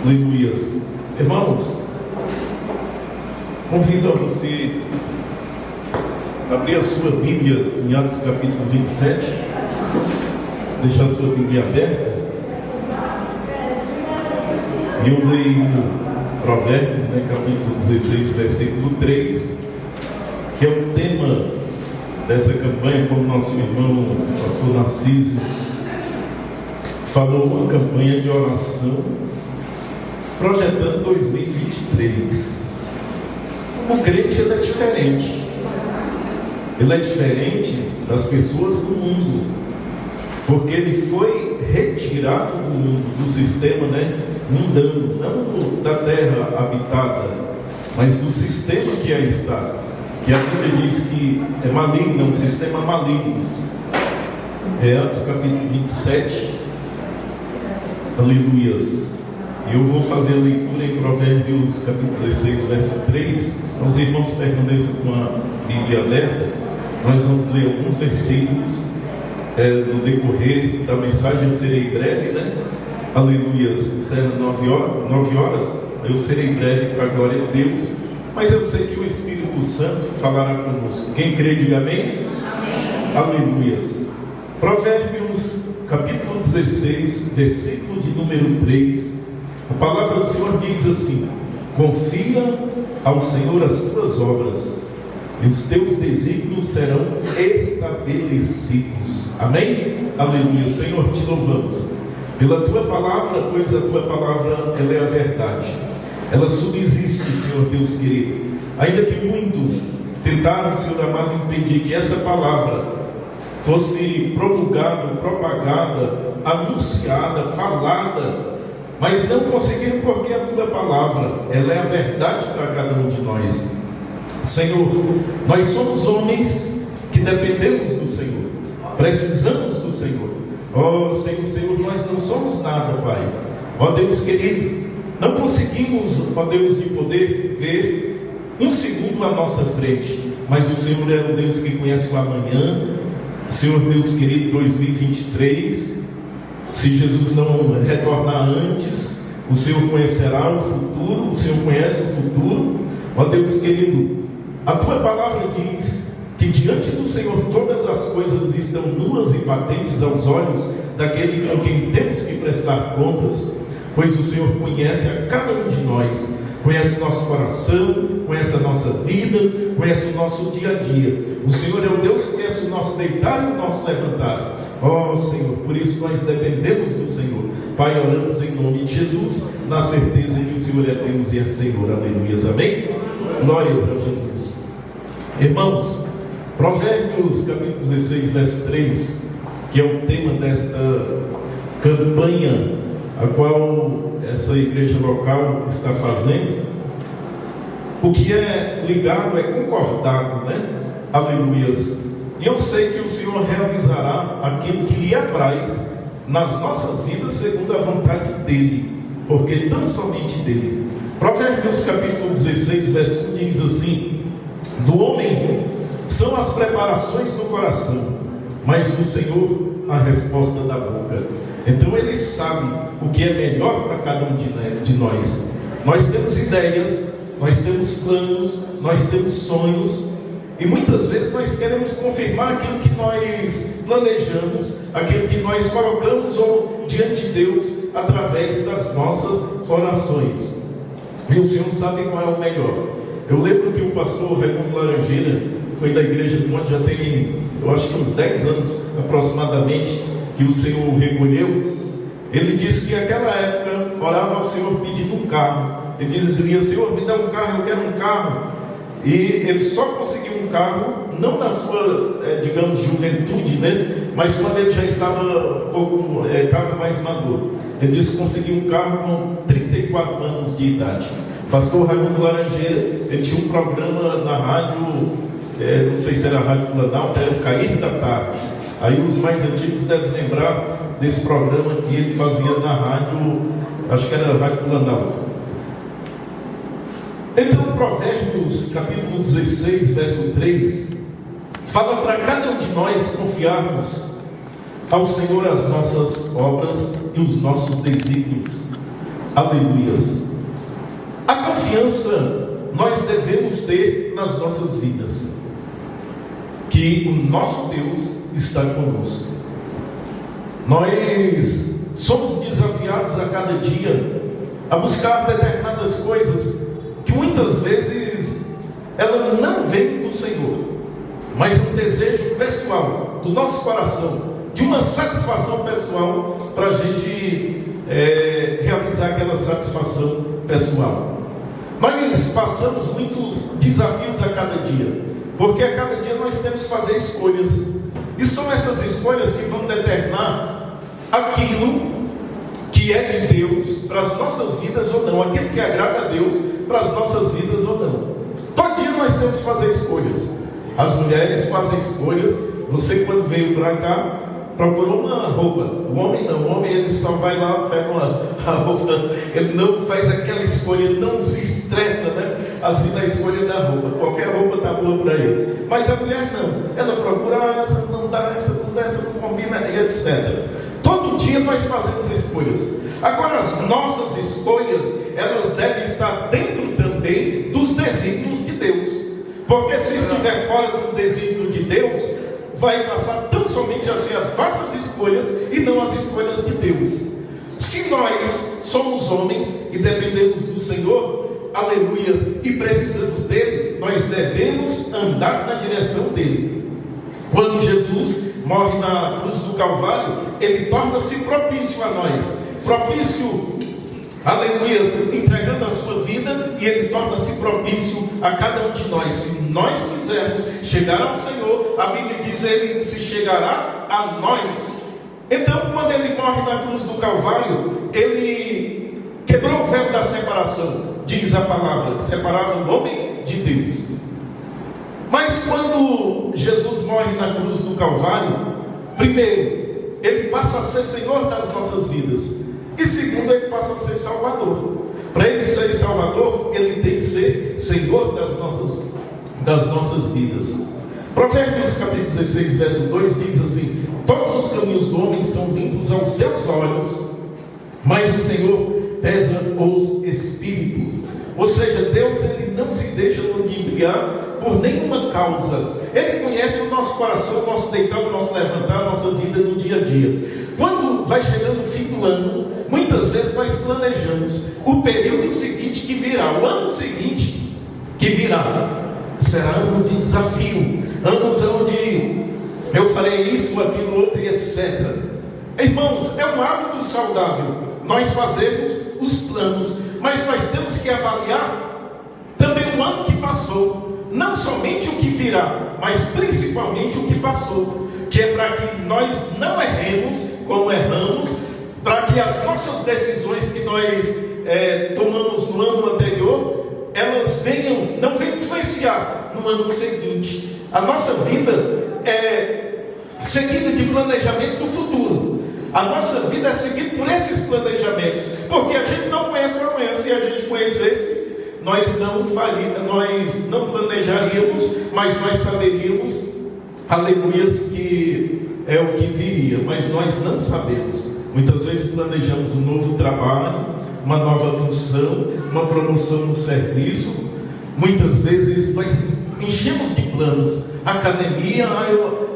Aleluias. Irmãos, convido a você a abrir a sua Bíblia em Atos capítulo 27, deixar a sua Bíblia aberta, e eu leio Provérbios, capítulo 16, versículo 3, que é o tema dessa campanha, como nosso irmão, o pastor Narciso, falou, uma campanha de oração projetando 2023. O crente, ele é diferente. Ele é diferente das pessoas do mundo, porque ele foi retirado do mundo, do sistema mundano, não da terra habitada, mas do sistema que aí está, que a Bíblia diz que é maligno, é um sistema maligno. É Atos capítulo 27, aleluias. E eu vou fazer a leitura em Provérbios capítulo 16, verso 3. Os irmãos permaneçam com a Bíblia aberta. Nós vamos ler alguns versículos no decorrer da mensagem. Eu serei breve, aleluia. Serão 9 horas. Eu serei breve para a glória de Deus. Mas eu sei que o Espírito Santo falará conosco. Quem crê, diga amém. Amém. Aleluias. Provérbios capítulo 16, versículo de número 3. A palavra do Senhor diz assim: confia ao Senhor as tuas obras, e os teus desígnios serão estabelecidos. Amém? Aleluia. Senhor, te louvamos pela tua palavra, pois a tua palavra, ela é a verdade. Ela subsiste, Senhor Deus querido. Ainda que muitos tentaram, Senhor amado, impedir que essa palavra fosse promulgada, propagada, anunciada, falada, mas não conseguiram, porque a tua palavra, ela é a verdade para cada um de nós. Senhor, nós somos homens que dependemos do Senhor, precisamos do Senhor. Ó Senhor, nós não somos nada, Pai. Ó Deus querido, não conseguimos, ó Deus de poder, ver um segundo à nossa frente, mas o Senhor é o Deus que conhece o amanhã. Senhor Deus querido, 2023, se Jesus não retornar antes, o Senhor conhecerá o futuro, o Senhor conhece o futuro. Ó Deus querido, a tua palavra diz que diante do Senhor todas as coisas estão nuas e patentes aos olhos daquele a quem temos que prestar contas, pois o Senhor conhece a cada um de nós, conhece o nosso coração, conhece a nossa vida, conhece o nosso dia a dia. O Senhor é o Deus que conhece o nosso deitar e o nosso levantar. Ó Senhor, por isso nós dependemos do Senhor. Pai, oramos em nome de Jesus, na certeza de que o Senhor é Deus e é Senhor. Aleluia, amém? Glórias a Jesus. Irmãos, Provérbios capítulo 16, verso 3, que é o tema desta campanha a qual essa igreja local está fazendo. O que é ligado é concordado, aleluias. E eu sei que o Senhor realizará aquilo que lhe apraz nas nossas vidas, segundo a vontade dEle, porque tão somente dEle. Provérbios capítulo 16, verso 1 diz assim: do homem são as preparações do coração, mas do Senhor a resposta da boca. Então Ele sabe o que é melhor para cada um de nós. Nós temos ideias, nós temos planos, nós temos sonhos, e muitas vezes nós queremos confirmar aquilo que nós planejamos, aquilo que nós colocamos diante de Deus através das nossas orações. E o Senhor sabe qual é o melhor. Eu lembro que o pastor Raimundo Laranjeira foi da igreja do Monte, já tem, eu acho que uns 10 anos aproximadamente, que o Senhor o recolheu. Ele disse que naquela época orava ao Senhor pedindo um carro. Ele dizia: Senhor, me dá um carro, eu quero um carro. E ele só conseguiu um carro, não na sua, digamos, juventude, mas quando ele já estava estava mais maduro. Ele disse que conseguiu um carro com 34 anos de idade. Pastor Raimundo Laranjeira, ele tinha um programa na rádio, não sei se era a Rádio Planalto, era o Cair da Tarde. Aí os mais antigos devem lembrar desse programa que ele fazia na rádio, acho que era a Rádio Planalto. Então, Provérbios capítulo 16, verso 3, fala para cada um de nós confiarmos ao Senhor as nossas obras e os nossos desígnios. Aleluias. A confiança nós devemos ter nas nossas vidas, que o nosso Deus está conosco. Nós somos desafiados a cada dia a buscar determinadas coisas que muitas vezes ela não vem do Senhor, mas um desejo pessoal do nosso coração, de uma satisfação pessoal, para a gente realizar aquela satisfação pessoal. Nós passamos muitos desafios a cada dia, porque a cada dia nós temos que fazer escolhas, e são essas escolhas que vão determinar aquilo que é de Deus para as nossas vidas ou não, aquilo que agrada a Deus para as nossas vidas ou não. Todo dia nós temos que fazer escolhas. As mulheres fazem escolhas. Você, quando veio para cá, procurou uma roupa. O homem não, o homem ele só vai lá, pega a roupa, ele não faz aquela escolha, ele não se estressa, né? Assim na escolha da roupa, qualquer roupa está boa para ele. Mas a mulher não, ela procura, essa não dá, essa não combina, e etc. Todo dia nós fazemos escolhas. Agora as nossas escolhas, elas devem estar dentro também dos desígnios de Deus, porque se estiver fora do desígnio de Deus, vai passar tão somente a ser as nossas escolhas e não as escolhas de Deus. Se nós somos homens e dependemos do Senhor, aleluias, e precisamos dele, nós devemos andar na direção dele. Quando Jesus morre na cruz do Calvário, ele torna-se propício a nós, propício, aleluias, entregando a sua vida, e ele torna-se propício a cada um de nós. Se nós quisermos chegar ao Senhor, a Bíblia diz, ele se chegará a nós. Então, quando ele morre na cruz do Calvário, ele quebrou o véu da separação, diz a palavra, separava o homem de Deus. Mas quando Jesus morre na cruz do Calvário, primeiro, ele passa a ser Senhor das nossas vidas, e segundo, ele passa a ser Salvador. Para ele ser Salvador, ele tem que ser Senhor das nossas vidas. Provérbios capítulo 16, verso 2 diz assim: todos os caminhos do homem são limpos aos seus olhos, mas o Senhor pesa os espíritos. Ou seja, Deus ele não se deixa ludibriar por nenhuma causa. Ele conhece o nosso coração, o nosso deitar, o nosso levantar, a nossa vida no dia a dia. Quando vai chegando o fim do ano, muitas vezes nós planejamos o período seguinte que virá, o ano seguinte que virá. Será ano de desafio, anos onde eu farei isso, aquilo, outro e etc. Irmãos, é um hábito saudável nós fazemos os planos, mas nós temos que avaliar também o ano que passou, não somente o que virá, mas principalmente o que passou, que é para que nós não erremos como erramos, para que as nossas decisões que nós tomamos no ano anterior, elas não venham influenciar no ano seguinte. A nossa vida é seguida de planejamento do futuro. A nossa vida é seguida por esses planejamentos, porque a gente não conhece o amanhã. Se a gente conhecesse, nós não planejaríamos, mas nós saberíamos, aleluias, que é o que viria, mas nós não sabemos. Muitas vezes planejamos um novo trabalho, uma nova função, uma promoção no serviço. Muitas vezes nós enchemos de planos. Academia,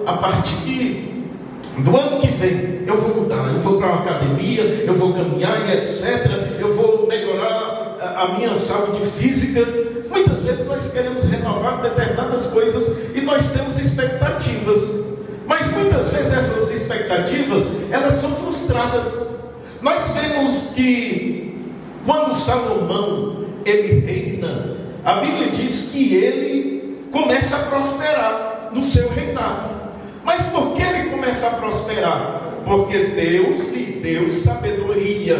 a partir do ano que vem eu vou mudar, eu vou para uma academia, eu vou caminhar e etc. Eu vou melhorar a minha saúde física. Muitas vezes nós queremos renovar determinadas coisas e nós temos expectativas, mas muitas vezes essas expectativas elas são frustradas. Nós vemos que quando Salomão ele reina, a Bíblia diz que ele começa a prosperar no seu reinado. Mas por que ele começa a prosperar? Porque Deus lhe deu sabedoria,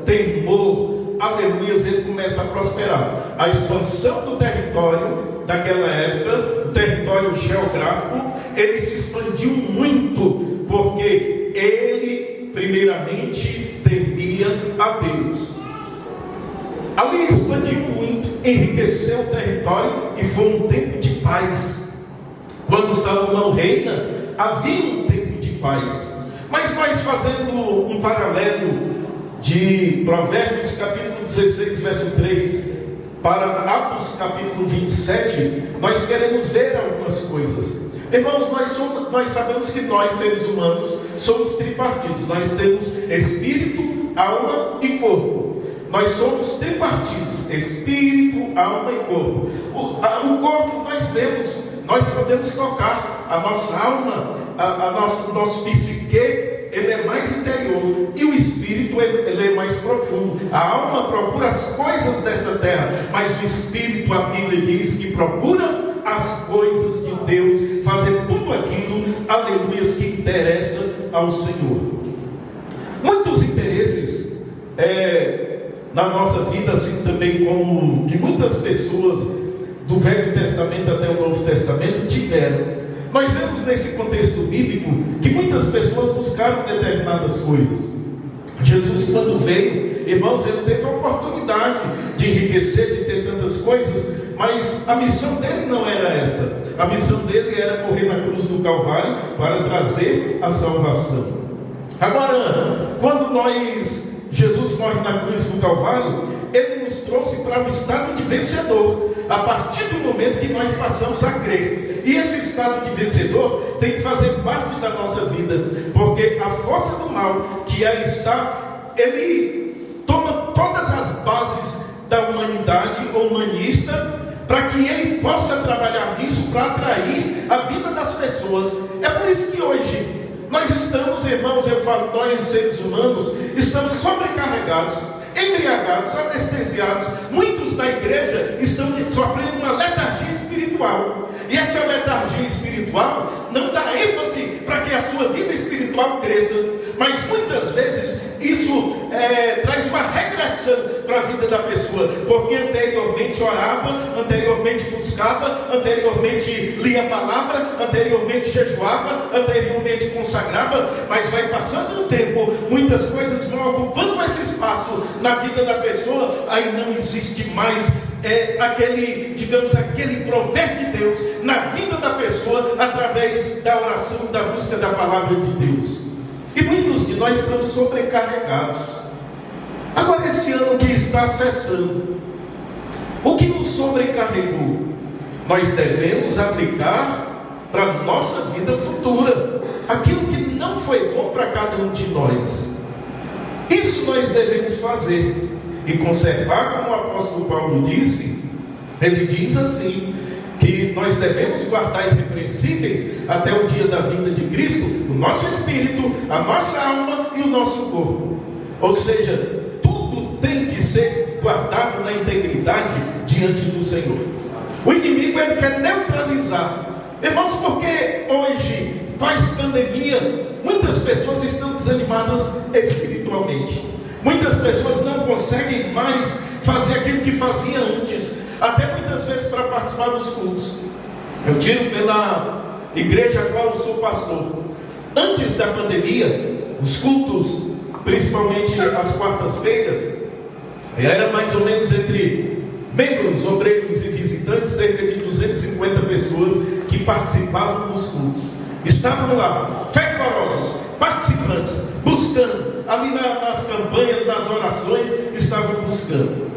temor, aleluias, ele começa a prosperar. A expansão do território daquela época, o território geográfico, ele se expandiu muito, porque ele primeiramente temia a Deus. Ali expandiu muito, enriqueceu o território e foi um tempo de paz. Quando Salomão reina, havia um tempo de paz. Mas nós fazendo um paralelo de Provérbios capítulo capítulo 16, verso 3, para Atos capítulo 27, nós queremos ver algumas coisas. Irmãos, nós sabemos que nós, seres humanos, somos tripartidos. Nós temos espírito, alma e corpo. Nós somos tripartidos: espírito, alma e corpo. O corpo nós vemos, nós podemos tocar. A nossa alma, nosso psique, ele é mais interior, e o espírito ele é mais profundo. A alma procura as coisas dessa terra, mas o espírito, a Bíblia diz que procura as coisas de Deus, fazer tudo aquilo, aleluia, que interessa ao Senhor. Muitos interesses na nossa vida, assim também como de muitas pessoas do Velho Testamento até o Novo Testamento tiveram. Nós vemos nesse contexto bíblico que muitas pessoas buscaram determinadas coisas. Jesus, quando veio, irmãos, ele teve a oportunidade de enriquecer, de ter tantas coisas, mas a missão dele não era essa. A missão dele era morrer na cruz do Calvário para trazer a salvação. Agora, quando Jesus morre na cruz do Calvário, ele nos trouxe para um estado de vencedor, a partir do momento que nós passamos a crer. E esse estado de vencedor tem que fazer parte da nossa vida, porque a força do mal que aí está, ele toma todas as bases da humanidade humanista, para que ele possa trabalhar nisso, para atrair a vida das pessoas. É por isso que hoje nós estamos, irmãos, eu falo, nós seres humanos, estamos sobrecarregados, embriagados, anestesiados. Muitos da igreja estão sofrendo uma letargia espiritual, e essa letargia espiritual não dá ênfase para que a sua vida espiritual cresça, mas muitas vezes isso traz uma regressão para a vida da pessoa, porque anteriormente orava, anteriormente buscava, anteriormente lia a palavra, anteriormente jejuava, anteriormente consagrava, mas vai passando o tempo, muitas coisas vão ocupando esse espaço na vida da pessoa, aí não existe mais aquele prover de Deus na vida da pessoa, através da oração e da busca da palavra de Deus. E muitos de nós estamos sobrecarregados. Agora, esse ano que está acessando, o que nos sobrecarregou, nós devemos aplicar para a nossa vida futura, aquilo que não foi bom para cada um de nós. Isso nós devemos fazer e conservar, como o apóstolo Paulo disse. Ele diz assim, que nós devemos guardar irrepreensíveis até o dia da vinda de Cristo o nosso espírito, a nossa alma e o nosso corpo. Ou seja, tudo tem que ser guardado na integridade diante do Senhor. O inimigo, ele quer neutralizar. Irmãos, porque hoje, pós-pandemia, muitas pessoas estão desanimadas espiritualmente. Muitas pessoas não conseguem mais fazer aquilo que faziam antes, até muitas vezes para participar dos cultos. Eu tiro pela igreja a qual eu sou pastor. Antes da pandemia, os cultos, principalmente as quartas-feiras, era mais ou menos entre membros, obreiros e visitantes, cerca de 250 pessoas que participavam dos cultos. Estavam lá, fervorosos, participantes, buscando, ali nas campanhas, nas orações, estavam buscando.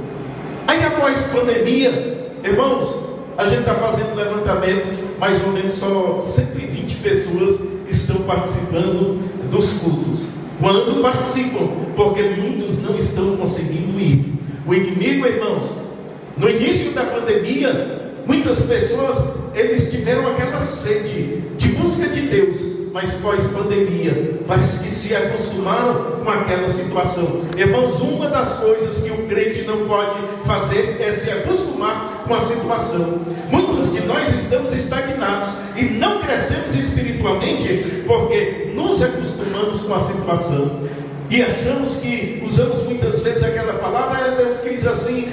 Aí após pandemia, irmãos, a gente está fazendo levantamento, mais ou menos só 120 pessoas estão participando dos cultos. Quando participam, porque muitos não estão conseguindo ir. O inimigo, irmãos, no início da pandemia, muitas pessoas, eles tiveram aquela sede de busca de Deus, mas pós-pandemia, parece que se acostumaram com aquela situação. Irmãos, uma das coisas que o crente não pode fazer é se acostumar com a situação. Muitos de nós estamos estagnados e não crescemos espiritualmente, porque nos acostumamos com a situação. E achamos que usamos muitas vezes aquela palavra, Deus quis assim,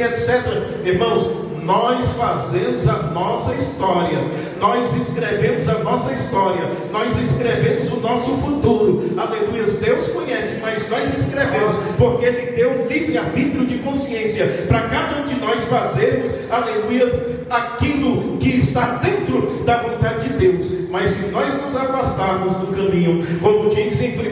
etc. Irmãos, nós fazemos a nossa história, nós escrevemos a nossa história, nós escrevemos o nosso futuro, aleluia. Deus conhece, mas nós escrevemos, porque Ele deu livre-arbítrio de consciência para cada um de nós fazermos, aleluia, aquilo que está dentro da vontade de Deus. Mas se nós nos afastarmos do caminho, como diz em 1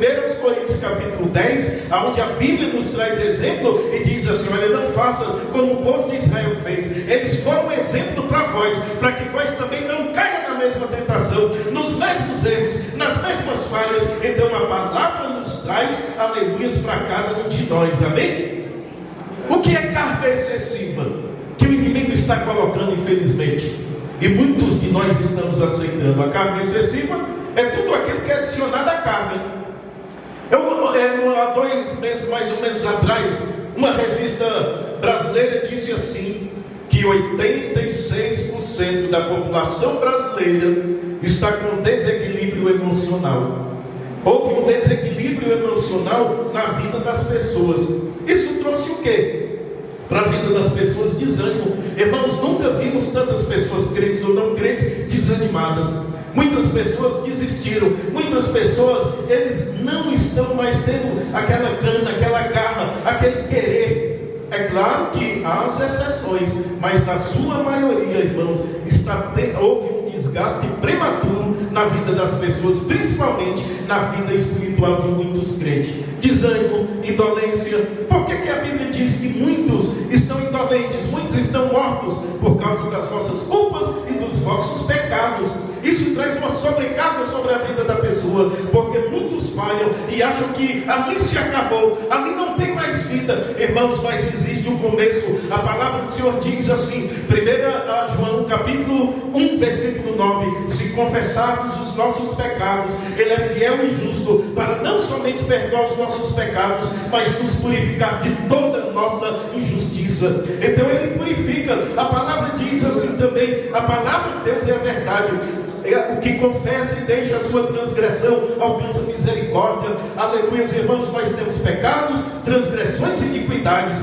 Coríntios capítulo 10, onde a Bíblia nos traz exemplo e diz assim: olha, não façam como o povo de Israel fez. Eles foram um exemplo para vós, para que vós também não caiam na mesma tentação, nos mesmos erros, nas mesmas falhas. Então a palavra nos traz aleluias para cada um de nós, amém? O que é carga excessiva que o inimigo está colocando, infelizmente, e muitos de nós estamos aceitando? A carga excessiva é tudo aquilo que é adicionado à carga. Há 2 meses mais ou menos atrás, uma revista brasileira disse assim, que 86% da população brasileira está com desequilíbrio emocional. Houve um desequilíbrio emocional na vida das pessoas. Isso trouxe o quê? Para a vida das pessoas, desânimo. Irmãos, nunca vimos tantas pessoas, crentes ou não crentes, desanimadas. Muitas pessoas desistiram. Muitas pessoas, eles não estão mais tendo aquela gana, aquela garra, aquele querer. É claro que há as exceções, mas na sua maioria, irmãos, houve um desgaste prematuro na vida das pessoas, principalmente na vida espiritual de muitos crentes. Desânimo, indolência. Por que a Bíblia diz que muitos estão indolentes, muitos estão mortos por causa das vossas culpas e dos vossos pecados? Isso traz uma sobrecarga sobre a vida da pessoa, porque muitos falham e acham que ali se acabou, ali não tem mais vida. Irmãos, mas existe um começo. A palavra do Senhor diz assim, 1 João capítulo 1 versículo 9: se confessarmos os nossos pecados, Ele é fiel e justo para não somente perdoar os nossos pecados, mas nos purificar de toda nossa injustiça. Então Ele purifica. A palavra diz assim também, a palavra de Deus é a verdade. O que confessa e deixa a sua transgressão alcança misericórdia. Aleluia, irmãos. Nós temos pecados, transgressões e iniquidades.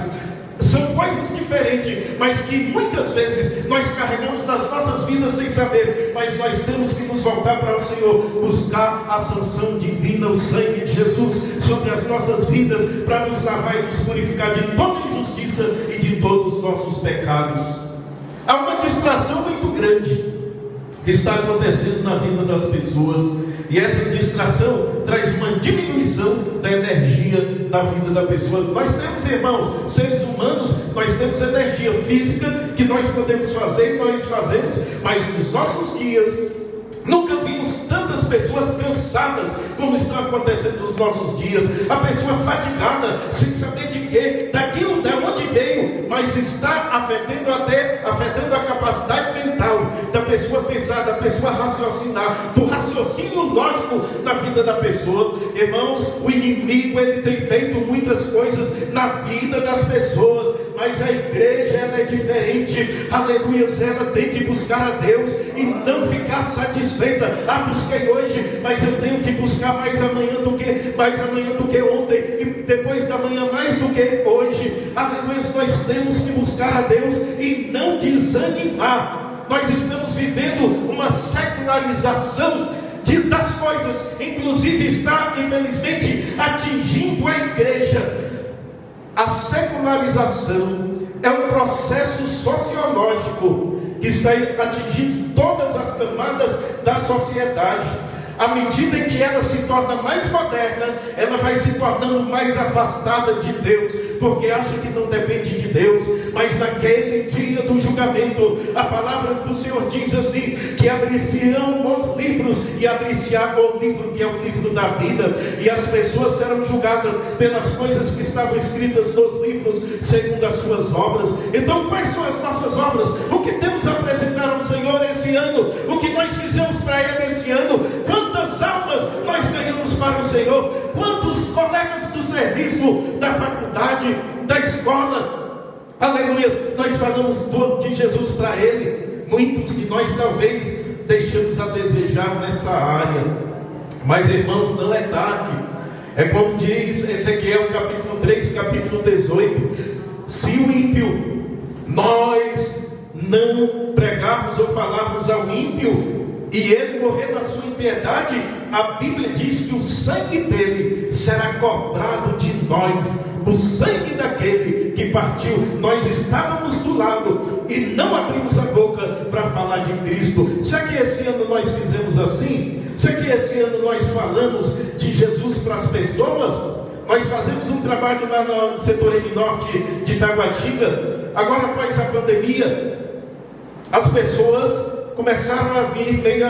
São coisas diferentes, mas que muitas vezes nós carregamos nas nossas vidas sem saber. Mas nós temos que nos voltar para o Senhor, buscar a sanção divina, o sangue de Jesus sobre as nossas vidas, para nos lavar e nos purificar de toda injustiça e de todos os nossos pecados. Há uma distração muito grande que está acontecendo na vida das pessoas, e essa distração traz uma diminuição da energia na vida da pessoa. Nós temos, irmãos, seres humanos, nós temos energia física que nós podemos fazer e nós fazemos, mas nos nossos dias nunca vimos tantas pessoas cansadas como estão acontecendo nos nossos dias. A pessoa fatigada, sem saber de quê, daquilo de onde veio, mas está afetando a capacidade mental da pessoa pensar, da pessoa raciocinar, do raciocínio lógico na vida da pessoa. Irmãos, o inimigo, ele tem feito muitas coisas na vida das pessoas, mas a igreja, ela é diferente. Aleluia, ela tem que buscar a Deus e não ficar satisfeita. Busquei hoje, mas eu tenho que buscar mais amanhã do que ontem, e depois da manhã mais do que hoje. Aleluia, nós temos que buscar a Deus e não desanimar. Nós estamos vivendo uma secularização das coisas, inclusive está, infelizmente, atingindo a igreja. A secularização é um processo sociológico que está atingindo todas as camadas da sociedade. À medida que ela se torna mais moderna, ela vai se tornando mais afastada de Deus, porque acha que não depende de Deus. Mas naquele dia do julgamento, a palavra do Senhor diz assim, que abrir-se-ão os livros, e abrir-se-á o livro que é o livro da vida, e as pessoas serão julgadas pelas coisas que estavam escritas nos livros, segundo as suas obras. Então, quais são as nossas obras? O que temos a apresentar ao Senhor esse ano? O que nós fizemos para Ele esse ano? Quantas almas nós ganhamos para o Senhor? Quantos colegas do serviço, da faculdade, da escola, aleluia, nós falamos de Jesus para Ele? Muitos de nós talvez deixamos a desejar nessa área, mas irmãos, não é tarde. É como diz Ezequiel capítulo 3, capítulo 18: se o ímpio, nós pecarmos ou falarmos ao ímpio, e ele morrer na sua impiedade, a Bíblia diz que o sangue dele será cobrado de nós, o sangue daquele que partiu. Nós estávamos do lado e não abrimos a boca para falar de Cristo. Será que esse ano nós fizemos assim? Será que esse ano nós falamos de Jesus para as pessoas? Nós fazemos um trabalho lá no setor M Norte de Taguatinga. Agora, após a pandemia, as pessoas começaram a vir meio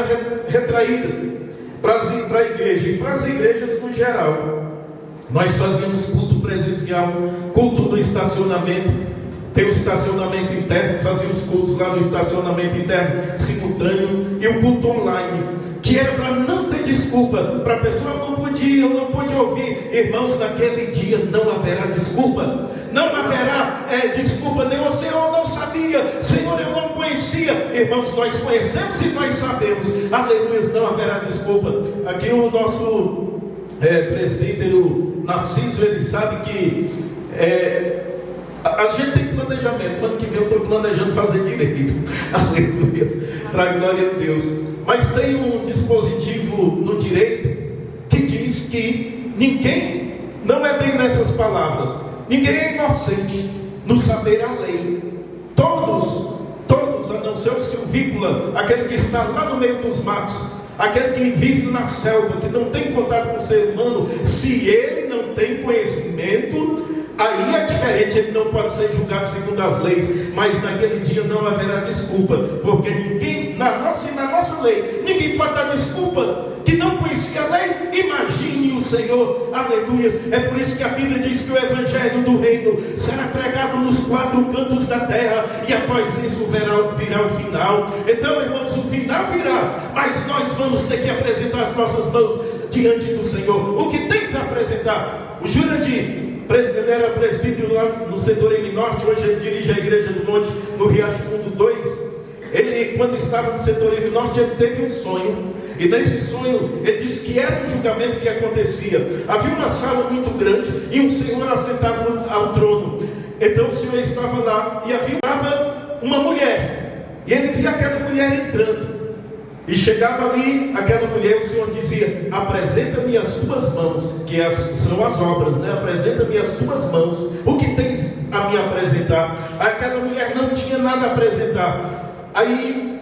retraídas para a igreja e para as igrejas no geral. Nós fazíamos culto presencial, culto no estacionamento. Tem o estacionamento interno, fazíamos cultos lá no estacionamento interno simultâneo, e o culto online, que era para não ter desculpa, para a pessoa não podia, não pôde ouvir. Irmãos, naquele dia não haverá desculpa, não haverá desculpa nenhuma. Senhor, não sabia, Senhor, eu não conhecia. Irmãos, nós conhecemos e nós sabemos, aleluia, não haverá desculpa. Aqui o nosso presbítero Narciso, ele sabe que a gente tem planejamento. Ano que vem eu estou planejando fazer direito, aleluia, para a glória de Deus. Mas tem um dispositivo no direito que diz que ninguém, não é bem nessas palavras, ninguém é inocente no saber a lei. Todos, a não ser o silvícola, aquele que está lá no meio dos matos, aquele que vive na selva, que não tem contato com o ser humano, se ele não tem conhecimento, aí é diferente, ele não pode ser julgado segundo as leis. Mas naquele dia não haverá desculpa, porque ninguém, na nossa lei, ninguém pode dar desculpa que não conhecia a lei. Imagine o Senhor, aleluia. É por isso que a Bíblia diz que o evangelho do reino será pregado nos 4 cantos da terra, e após isso virá o final. Então, irmãos, o final virá, mas nós vamos ter que apresentar as nossas mãos diante do Senhor. O que tens a apresentar? O Jurandir, ele era presbítero lá no setor M Norte, hoje ele dirige a Igreja do Monte, no Riacho Fundo 2. Ele, quando estava no setor M Norte, ele teve um sonho, e nesse sonho ele disse que era um julgamento que acontecia. Havia uma sala muito grande e um senhor assentado ao trono. Então o senhor estava lá e havia uma mulher, e ele via aquela mulher entrando. E chegava ali, aquela mulher, o Senhor dizia: apresenta-me as tuas mãos, que são as obras, né? Apresenta-me as tuas mãos, o que tens a me apresentar? Aquela mulher não tinha nada a apresentar. Aí,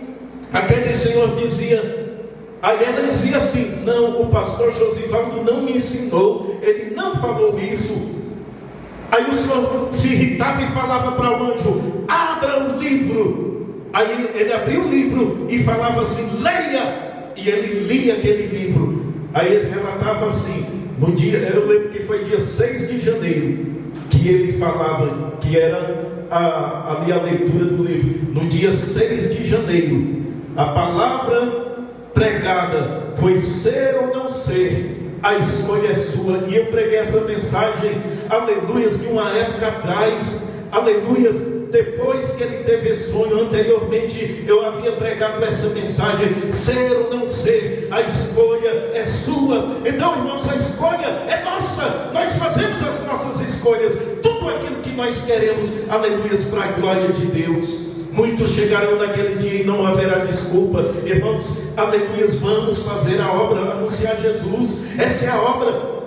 aquele Senhor dizia, aí ela dizia assim: não, o pastor Josivaldo não me ensinou, ele não falou isso. Aí o Senhor se irritava e falava para o anjo: abra o livro. Aí ele abriu o livro e falava assim: leia. E ele lia aquele livro. Aí ele relatava assim, no dia, eu lembro que foi dia 6 de janeiro que ele falava, que era ali a leitura do livro. No dia 6 de janeiro, a palavra pregada foi: ser ou não ser, a escolha é sua. E eu preguei essa mensagem, aleluias, de uma época atrás, aleluias. Depois que ele teve esse sonho, anteriormente eu havia pregado essa mensagem: ser ou não ser, a escolha é sua. Então, irmãos, a escolha é nossa. Nós fazemos as nossas escolhas, tudo aquilo que nós queremos, aleluia, para a glória de Deus. Muitos chegarão naquele dia e não haverá desculpa. Irmãos, aleluia, vamos fazer a obra, anunciar Jesus. Essa é a obra.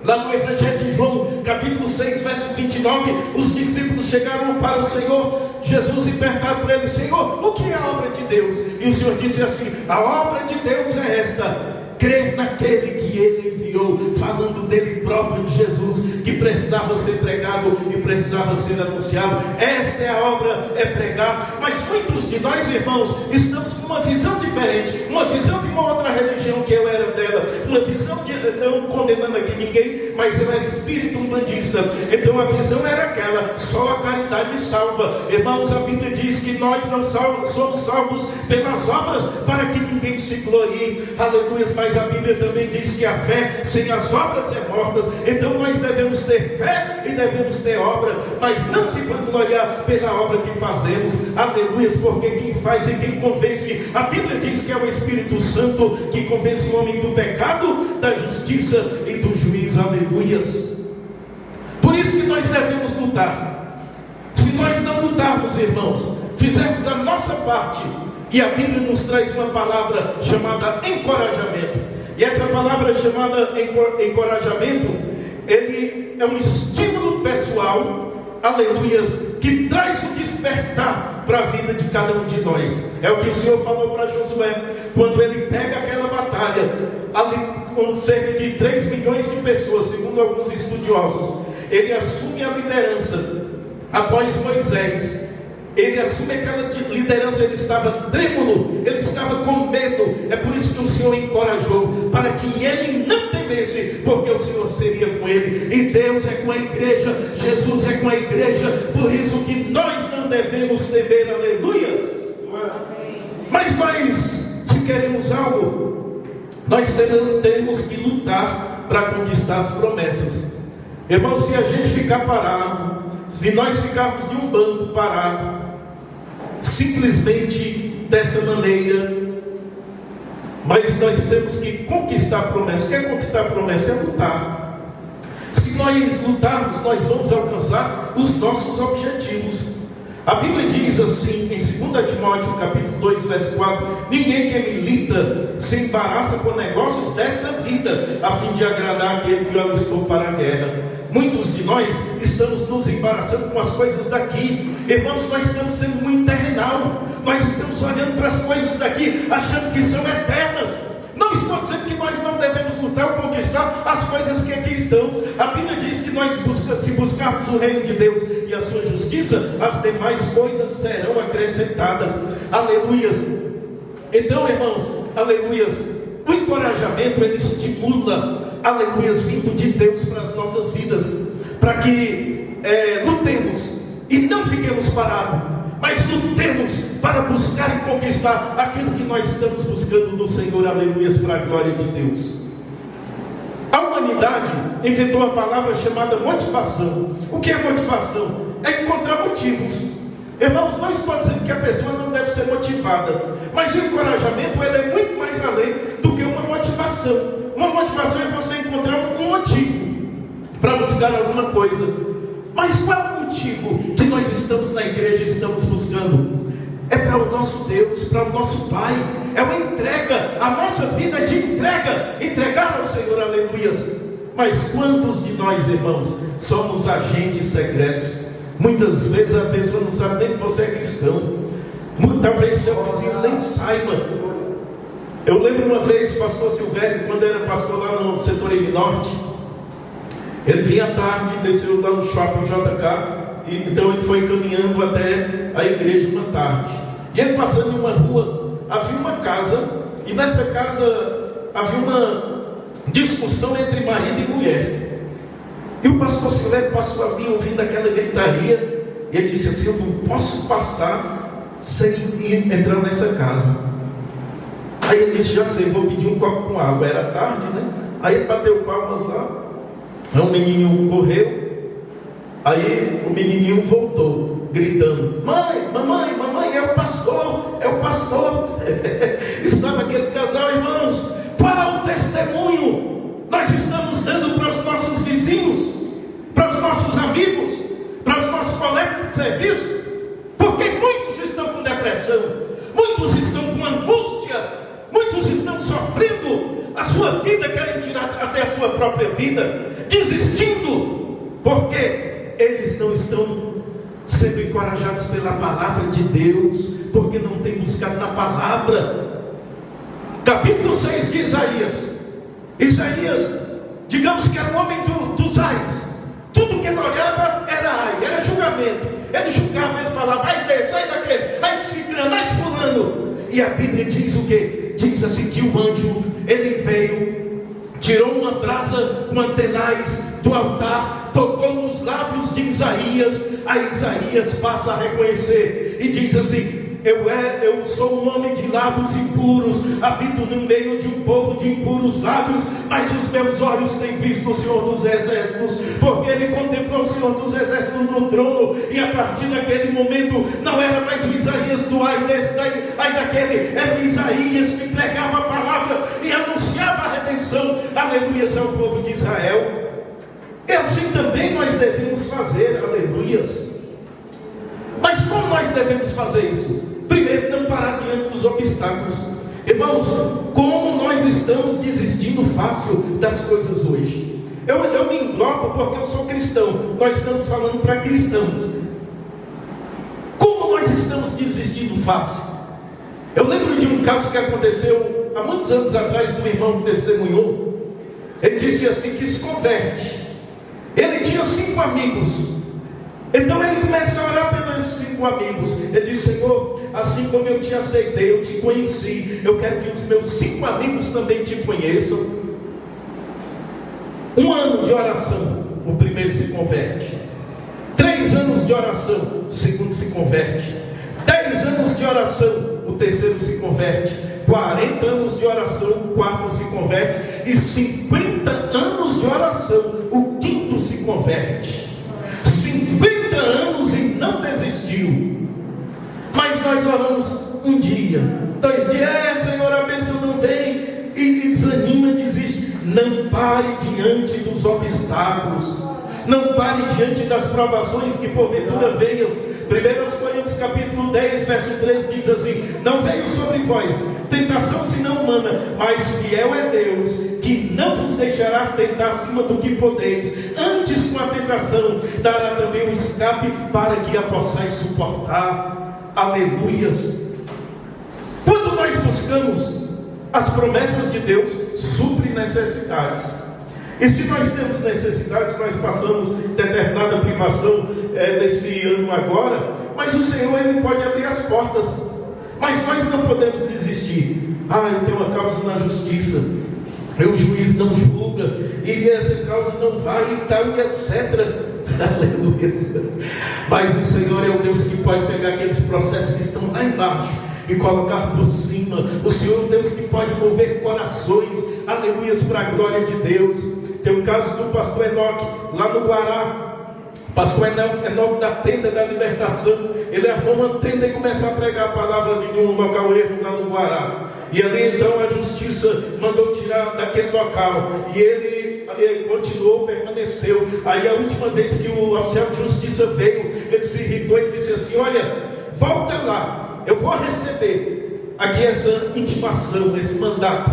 Lá no Evangelho de João, capítulo 6, verso 29, os discípulos chegaram para o Senhor Jesus e perguntaram para ele: Senhor, o que é a obra de Deus? E o Senhor disse assim: a obra de Deus é esta, crer naquele que ele enviou, falando dele próprio, de Jesus, que precisava ser pregado e precisava ser anunciado. Esta é a obra, é pregar. Mas muitos de nós, irmãos, estamos com uma visão diferente, uma visão de uma outra religião que eu era dela, uma visão de, não condenando aqui ninguém, mas eu era espírito umbandista. Então a visão era aquela: só a caridade salva. Irmãos, a Bíblia diz que nós não somos salvos pelas obras, para que ninguém se glorie, aleluia. Mas a Bíblia também diz que a fé sem as obras é morta. Então nós devemos ter fé e devemos ter obra, mas não se vangloriar pela obra que fazemos, aleluia, porque quem faz e quem convence, a Bíblia diz que é o Espírito Santo que convence o homem do pecado, da justiça e do juízo, aleluias. Por isso que nós devemos lutar. Se nós não lutarmos, irmãos, fizermos a nossa parte, E a Bíblia nos traz uma palavra chamada encorajamento. E essa palavra chamada encorajamento, ele é um estímulo pessoal, aleluias, que traz o despertar para a vida de cada um de nós. É o que o Senhor falou para Josué, quando ele pega aquela batalha, ali com cerca de 3 milhões de pessoas, segundo alguns estudiosos. Ele assume a liderança após Moisés. Ele assume aquela liderança, ele estava trêmulo, ele estava com medo. É por isso que o Senhor encorajou, para que ele não temesse, porque o Senhor seria com ele. E Deus é com a igreja, Jesus é com a igreja. Por isso que nós não devemos temer, aleluias. Mas nós, se queremos algo, nós temos que lutar para conquistar as promessas. Irmão, se a gente ficar parado, se nós ficarmos de um banco parado, simplesmente dessa maneira, mas nós temos que conquistar a promessa. Quer conquistar a promessa? É lutar. Se nós lutarmos, nós vamos alcançar os nossos objetivos. A Bíblia diz assim, em 2 Timóteo capítulo 2, verso 4: ninguém que milita se embaraça com negócios desta vida, a fim de agradar aquele que o alistou para a guerra. Muitos de nós estamos nos embaraçando com as coisas daqui. Irmãos, nós estamos sendo muito terrenal. Nós estamos olhando para as coisas daqui, achando que são eternas. Não estou dizendo que nós não devemos lutar ou conquistar as coisas que aqui estão. A Bíblia diz que nós se buscarmos o reino de Deus e a sua justiça, as demais coisas serão acrescentadas. Aleluias. Então, irmãos, aleluias, o encorajamento, ele estimula, aleluias, vindo de Deus para as nossas vidas, para que lutemos e não fiquemos parados, mas lutemos para buscar e conquistar aquilo que nós estamos buscando no Senhor, aleluias, para a glória de Deus. A humanidade inventou uma palavra chamada motivação. O que é motivação? É encontrar motivos. Irmãos, não estou dizendo que a pessoa não deve ser motivada, mas o encorajamento, ele é muito mais além do que uma motivação. Uma motivação é você encontrar um motivo para buscar alguma coisa. Mas qual é o motivo que nós estamos na igreja e estamos buscando? É para o nosso Deus, para o nosso Pai. É uma entrega, a nossa vida é de entrega, entregar ao Senhor, aleluias. Mas quantos de nós, irmãos, somos agentes secretos? Muitas vezes a pessoa não sabe nem que você é cristão. Talvez seu vizinho nem saiba. Eu lembro uma vez, pastor Silvério, quando era pastor lá no setor M Norte, ele vinha à tarde, desceu lá no shopping JK, e então ele foi caminhando até a igreja uma tarde. E ele passando em uma rua, havia uma casa, e nessa casa havia uma discussão entre marido e mulher. E o pastor Silvério passou ali ouvindo aquela gritaria, e ele disse assim: eu não posso passar sem entrar nessa casa. Aí ele disse: já sei, vou pedir um copo com água. Era tarde, né? Aí ele bateu palmas lá. Aí o menininho correu. Aí o menininho voltou, gritando: mãe, mamãe, mamãe, é o pastor, é o pastor. Estava aquele casal, irmãos. Qual é o testemunho nós estamos dando para os nossos vizinhos, para os nossos amigos, para os nossos colegas de serviço? Porque muitos estão com depressão, muitos estão com angústia, muitos estão sofrendo a sua vida, querem tirar até a sua própria vida, desistindo, porque eles não estão sendo encorajados pela palavra de Deus, porque não têm buscado na palavra. Capítulo 6 de Isaías, digamos que era um homem dos ais. Tudo que ele olhava era ai, era julgamento. Ele julgava, ele falava: ai desse, ai daquele, ai de ciclano, ai de fulano. E a Bíblia diz o quê? Diz assim que o anjo, ele veio, tirou uma brasa com antenais do altar, tocou nos lábios de Isaías. A Isaías passa a reconhecer e diz assim: eu sou um homem de lábios impuros, habito no meio de um povo de impuros lábios, mas os meus olhos têm visto o Senhor dos Exércitos. Porque ele contemplou o Senhor dos Exércitos no trono, e a partir daquele momento não era mais o Isaías do ai desse, ai daquele, era o Isaías que pregava a palavra e anunciava a redenção, aleluias, ao povo de Israel. E assim também nós devemos fazer, aleluias. Mas como nós devemos fazer isso? Primeiro, não parar diante dos obstáculos. Irmãos, como nós estamos desistindo fácil das coisas hoje. Eu me englobo porque eu sou cristão. Nós estamos falando para cristãos. Como nós estamos desistindo fácil? Eu lembro de um caso que aconteceu há muitos anos atrás, um irmão que testemunhou. Ele disse assim que se converte. Ele tinha 5 amigos. Então ele começa a orar pelos 5 amigos. Ele diz: Senhor, assim como eu te aceitei, eu te conheci, eu quero que os meus 5 amigos também te conheçam. 1 ano de oração, o primeiro se converte. 3 anos de oração, o segundo se converte. 10 anos de oração, o terceiro se converte. 40 anos de oração, o quarto se converte. E 50 anos de oração, o quinto se converte. 50 anos e não desistiu. Mas nós oramos um dia, 2 dias, Senhor, a bênção não vem, e desanima, desiste. Não pare diante dos obstáculos, não pare diante das provações que porventura venham. 1 Coríntios capítulo 10, verso 3 diz assim: não veio sobre vós tentação senão humana, mas fiel é Deus, que não vos deixará tentar acima do que podeis, antes com a tentação dará também um escape, para que a possais suportar. Aleluias. Quando nós buscamos as promessas de Deus, supre necessidades. E se nós temos necessidades, nós passamos determinada privação nesse ano agora, mas o Senhor, Ele pode abrir as portas. Mas nós não podemos desistir. Eu tenho uma causa na justiça, o juiz não julga, e essa causa não vai e tal, e etc. Aleluia. Mas o Senhor é o Deus que pode pegar aqueles processos que estão lá embaixo e colocar por cima. O Senhor é o Deus que pode mover corações, aleluias, para a glória de Deus. Tem o caso do pastor Enoque, lá no Guará. Pastor Enoque da tenda da libertação. Ele armou uma tenda e começou a pregar a palavra em um local erro lá no Guará. E ali então a justiça mandou tirar daquele local. E ele continuou, permaneceu. Aí a última vez que o oficial de justiça veio, ele se irritou e disse assim: olha, volta lá, eu vou receber aqui essa intimação, esse mandato.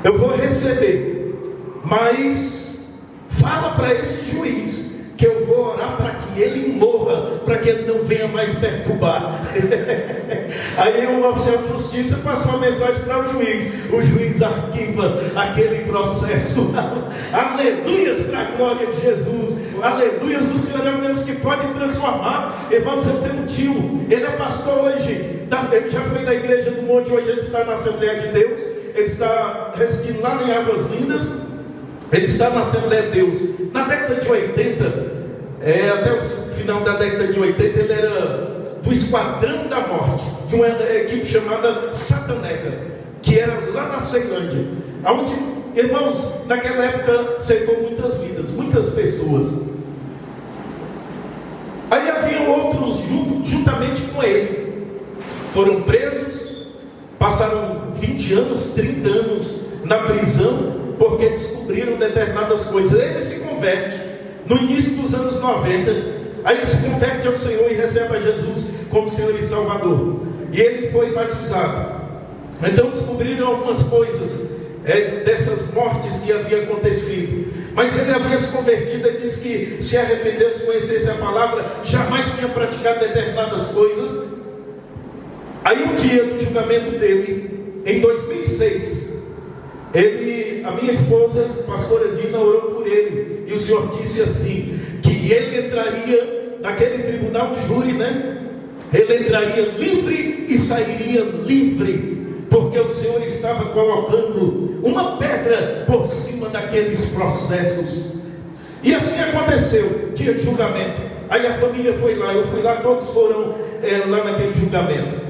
Eu vou receber, mas fala para esse juiz que eu vou orar para que ele morra, para que ele não venha mais perturbar. Aí o oficial de justiça passou a mensagem para o juiz arquiva aquele processo. Aleluias, para a glória de Jesus. Aleluias, o Senhor é um Deus que pode transformar. Irmãos, eu tenho um tio, ele é pastor hoje, ele já foi da igreja do Monte, hoje ele está na Assembleia de Deus, ele está residindo lá em Águas Lindas. Ele está na Assembleia de Deus. Na década de 80, até o final da década de 80, ele era do Esquadrão da Morte, de uma equipe chamada Satanega, que era lá na Ceilândia, onde, irmãos, naquela época ceifou muitas vidas, muitas pessoas. Aí haviam outros juntamente com ele, foram presos, passaram 20 anos, 30 anos na prisão, porque descobriram determinadas coisas. Ele se converte no início dos anos 90. Aí ele se converte ao Senhor e recebe a Jesus como Senhor e Salvador. E ele foi batizado. Então descobriram algumas coisas dessas mortes que havia acontecido. Mas ele havia se convertido e disse que se arrependeu, se conhecesse a palavra, jamais tinha praticado determinadas coisas. Aí um dia do julgamento dele, em 2006, a minha esposa, pastora Dina, orou por ele, e o Senhor disse assim, que ele entraria naquele tribunal de júri, ele entraria livre e sairia livre, porque o Senhor estava colocando uma pedra por cima daqueles processos. E assim aconteceu, dia de julgamento. Aí a família foi lá, eu fui lá, todos foram lá naquele julgamento.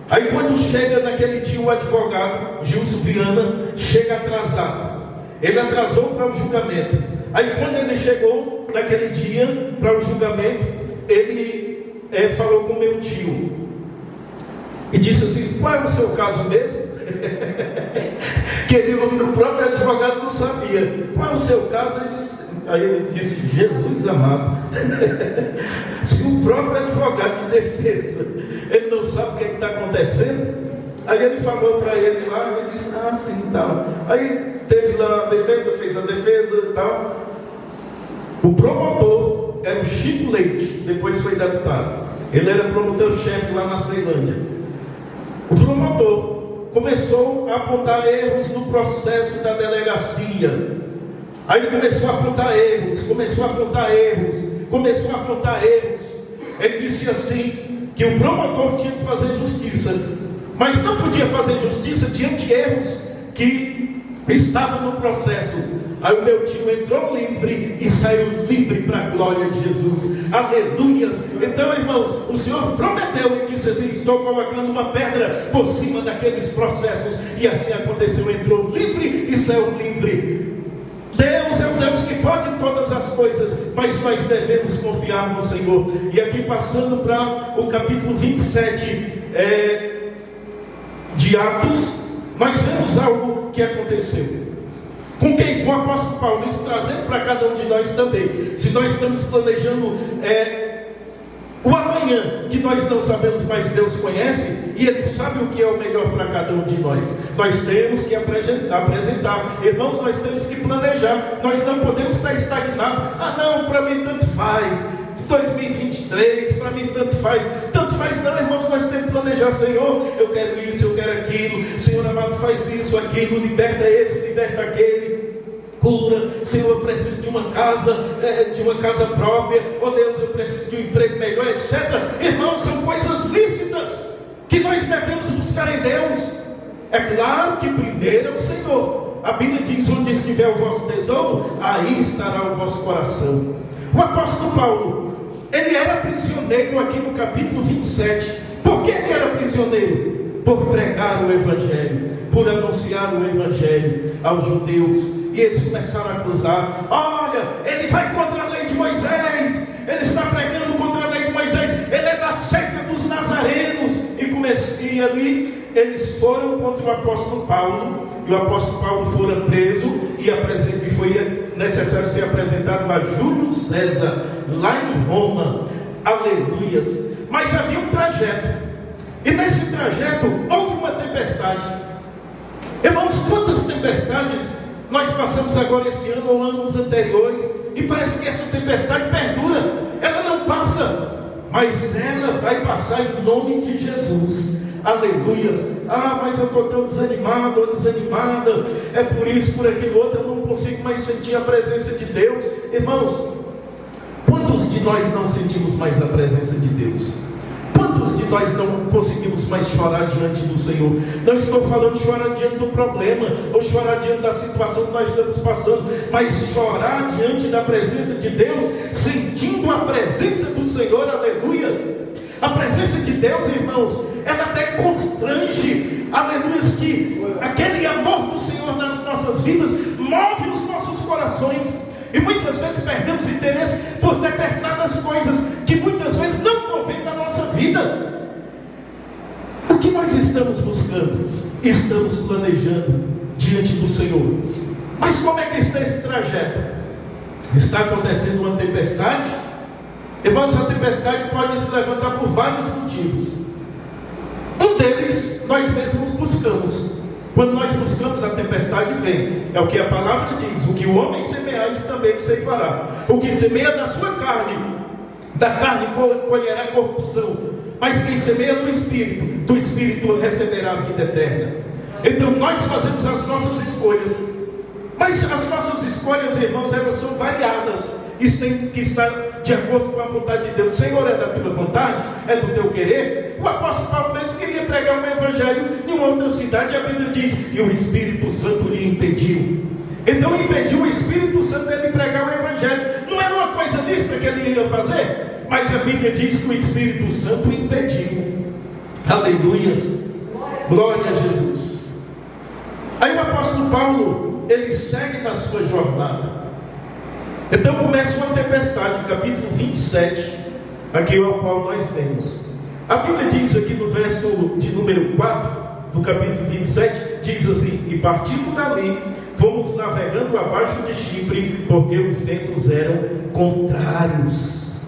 Aí quando chega naquele dia o advogado Gilson Viana chega atrasado. Ele atrasou para o julgamento. Aí quando ele chegou naquele dia para o julgamento, ele falou com meu tio e disse assim: qual é o seu caso mesmo? Que o próprio advogado não sabia. Qual é o seu caso? Ele disse: Aí ele disse: Jesus amado, se o próprio advogado de defesa, ele não sabe o que está acontecendo. Aí ele falou para ele lá, ele disse: ah, sim, tal. Aí teve lá a defesa, fez a defesa e tal. O promotor era o Chico Leite, depois foi deputado. Ele era promotor-chefe lá na Ceilândia. O promotor começou a apontar erros no processo da delegacia. Aí ele começou a apontar erros. Ele disse assim, que o promotor tinha que fazer justiça, mas não podia fazer justiça diante de erros que estavam no processo. Aí o meu tio entrou livre e saiu livre para a glória de Jesus. Aleluias. Então, irmãos, o Senhor prometeu e disse assim: estou colocando uma pedra por cima daqueles processos. E assim aconteceu, entrou livre e saiu livre. Deus é um Deus que pode todas as coisas, mas nós devemos confiar no Senhor. E aqui passando para o capítulo 27 de Atos, nós vemos algo que aconteceu. Com quem? Com o apóstolo Paulo, isso trazendo para cada um de nós também. Se nós estamos planejando o amanhã, que nós não sabemos, mas Deus conhece, e Ele sabe o que é o melhor para cada um de nós. Nós temos que apresentar. Irmãos, nós temos que planejar. Nós não podemos estar estagnados. Ah não, para mim tanto faz. 2023, para mim tanto faz não, irmãos. Nós temos que planejar. Senhor, eu quero isso, eu quero aquilo. Senhor amado, faz isso, aquilo, liberta esse, liberta aquele, cura. Senhor, eu preciso de uma casa própria. Oh Deus, eu preciso de um emprego melhor, etc. Irmãos, são coisas lícitas que nós devemos buscar em Deus. É claro que primeiro é o Senhor. A Bíblia diz: onde estiver o vosso tesouro, aí estará o vosso coração. O apóstolo Paulo, ele era prisioneiro aqui no capítulo 27. Por que ele era prisioneiro? Por pregar o Evangelho, por anunciar o Evangelho aos judeus. E eles começaram a acusar: olha, ele vai contra a lei de Moisés, ele está pregando contra a lei de Moisés, ele é da seita dos nazarenos. E ali eles foram contra o apóstolo Paulo, e o apóstolo Paulo fora preso, e foi necessário ser apresentado a Júlio César, lá em Roma. Aleluias. Mas havia um trajeto, e nesse trajeto houve uma tempestade. Irmãos, quantas tempestades nós passamos agora esse ano ou anos anteriores, e parece que essa tempestade perdura. Ela não passa, mas ela vai passar em nome de Jesus. Aleluias. Ah, mas eu estou tão desanimado ou desanimada, é por isso, por aquilo outro, eu não consigo mais sentir a presença de Deus. Irmãos, quantos de nós não sentimos mais a presença de Deus? Quantos de nós não conseguimos mais chorar diante do Senhor? Não estou falando chorar diante do problema, ou chorar diante da situação que nós estamos passando, mas chorar diante da presença de Deus, sentindo a presença do Senhor. Aleluias. A presença de Deus, irmãos, ela até constrange. Aleluias, que aquele amor do Senhor nas nossas vidas move os nossos corações. E muitas vezes perdemos interesse por determinadas coisas que muitas vezes não convêm na nossa vida. O que nós estamos buscando? Estamos planejando diante do Senhor. Mas como é que está esse trajeto? Está acontecendo uma tempestade? Irmãos, a tempestade pode se levantar por vários motivos. Um deles, nós mesmos buscamos. Quando nós buscamos, a tempestade vem. É o que a palavra diz: o que o homem semear, isso também ceifará. O que semeia da sua carne, da carne colherá corrupção. Mas quem semeia do Espírito receberá a vida eterna. Então nós fazemos as nossas escolhas. Mas as nossas escolhas, irmãos, elas são variadas. Isso tem que estar de acordo com a vontade de Deus. Senhor, é da tua vontade? É do teu querer? O apóstolo Paulo mesmo queria pregar um evangelho em uma outra cidade, e a Bíblia diz: e o Espírito Santo lhe impediu. Então impediu o Espírito Santo de pregar o evangelho. Não era uma coisa lícita que ele ia fazer, mas a Bíblia diz que o Espírito Santo impediu. Aleluias. Glória a Jesus. Aí o apóstolo Paulo, ele segue na sua jornada. Então começa uma tempestade, capítulo 27, aqui o qual nós temos. A Bíblia diz aqui no verso de número 4, do capítulo 27, diz assim: e partindo dali, fomos navegando abaixo de Chipre, porque os ventos eram contrários.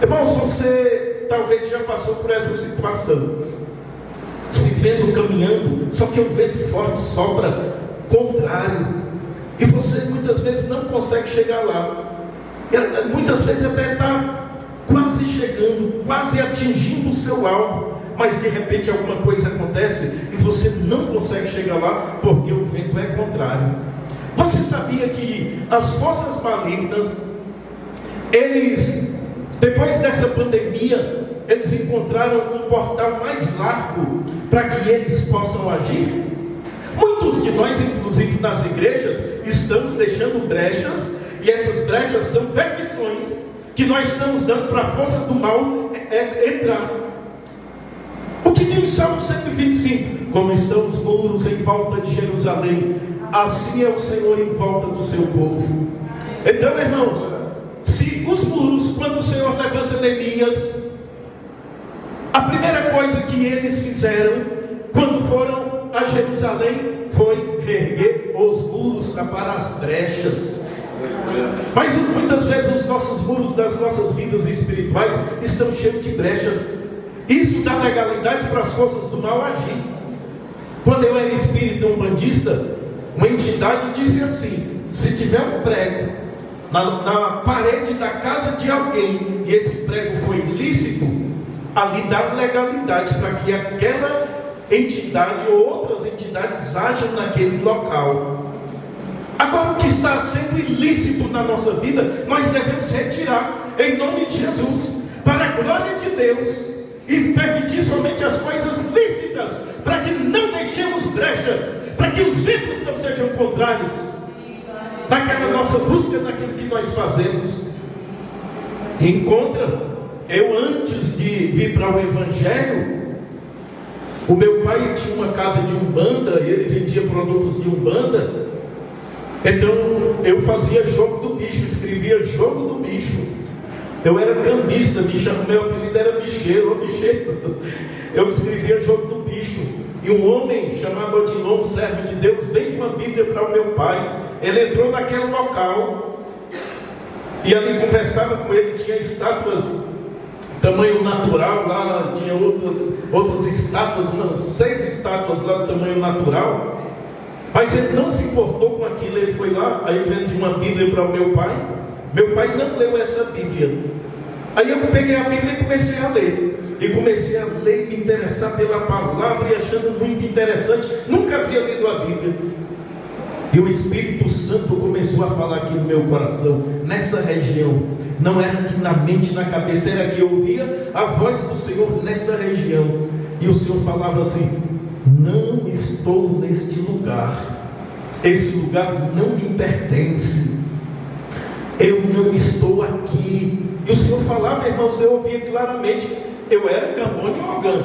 Irmãos, você talvez já passou por essa situação, se vendo caminhando, só que o vento forte sopra contrário, e você muitas vezes não consegue chegar lá, e muitas vezes até está quase chegando, quase atingindo o seu alvo, mas de repente alguma coisa acontece e você não consegue chegar lá porque o vento é contrário. Você sabia que as forças malignas, eles, depois dessa pandemia, eles encontraram um portal mais largo para que eles possam agir? Muitos de nós, inclusive nas igrejas, estamos deixando brechas, e essas brechas são permissões que nós estamos dando para a força do mal entrar. O que diz o Salmo 125? Como estão os muros em volta de Jerusalém, assim é o Senhor em volta do seu povo. Então, irmãos, se os muros, quando o Senhor levanta Neemias, a primeira coisa que eles fizeram quando foram a Jerusalém foi reerguer os muros, tapar as brechas. Mas muitas vezes os nossos muros das nossas vidas espirituais estão cheios de brechas. Isso dá legalidade para as forças do mal agir. Quando eu era espírita umbandista, uma entidade disse assim: se tiver um prego na parede da casa de alguém e esse prego foi ilícito, ali dá legalidade para que aquela entidade ou outras entidades ajam naquele local. Agora, o que está sendo ilícito na nossa vida, nós devemos retirar em nome de Jesus, para a glória de Deus, e permitir somente as coisas lícitas, para que não deixemos brechas, para que os ventos não sejam contrários naquela nossa busca, naquilo que nós fazemos. Encontra, eu antes de vir para o Evangelho, o meu pai tinha uma casa de umbanda, e ele vendia produtos de umbanda. Então eu fazia jogo do bicho, escrevia jogo do bicho. Eu era cambista, meu apelido era bicheiro. Eu escrevia jogo do bicho. E um homem chamado Odilon, servo de Deus, veio uma Bíblia para o meu pai. Ele entrou naquele local e ali conversava com ele. Tinha estátuas tamanho natural lá, tinha outras estátuas, umas 6 estátuas lá do tamanho natural. Mas ele não se importou com aquilo. Ele foi lá, aí vende uma Bíblia para o meu pai. Meu pai não leu essa Bíblia. Aí eu peguei a Bíblia e comecei a ler. E comecei a ler e me interessar pela palavra, e achando muito interessante. Nunca havia lido a Bíblia. E o Espírito Santo começou a falar aqui no meu coração, nessa região. Não era aqui na mente, na cabeça, era que eu ouvia a voz do Senhor nessa região. E o Senhor falava assim: não estou neste lugar. Esse lugar não me pertence. Eu não estou aqui. E o Senhor falava, irmãos, eu ouvia claramente. Eu era Cambone Ogã,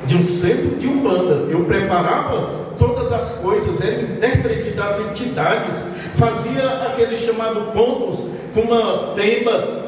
de um centro de umbanda. Eu preparava todas as coisas, era intérprete das entidades, fazia aquele chamado pontos com uma tema,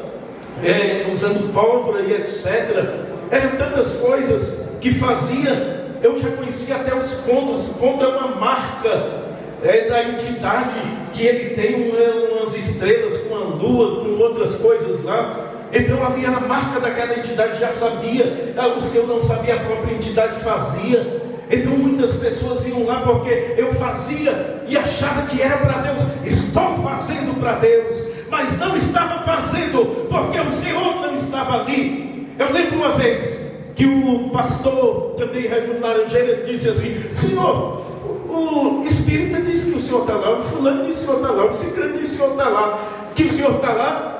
usando pólvora e etc. Eram tantas coisas que fazia. Eu já conhecia até os pontos. Ponto é uma marca da entidade, que ele tem umas estrelas com a lua, com outras coisas lá. Então ali era a marca daquela entidade, já sabia. Os que eu não sabia, a própria entidade fazia. Então muitas pessoas iam lá porque eu fazia e achava que era para Deus. Estou fazendo para Deus, mas não estava fazendo porque o Senhor não estava ali. Eu lembro uma vez que o pastor, também Raimundo Laranjeira, disse assim: Senhor, o espírita disse que o Senhor está lá, o fulano disse que o Senhor está lá, o ciclano disse que o Senhor está lá, que o Senhor está lá.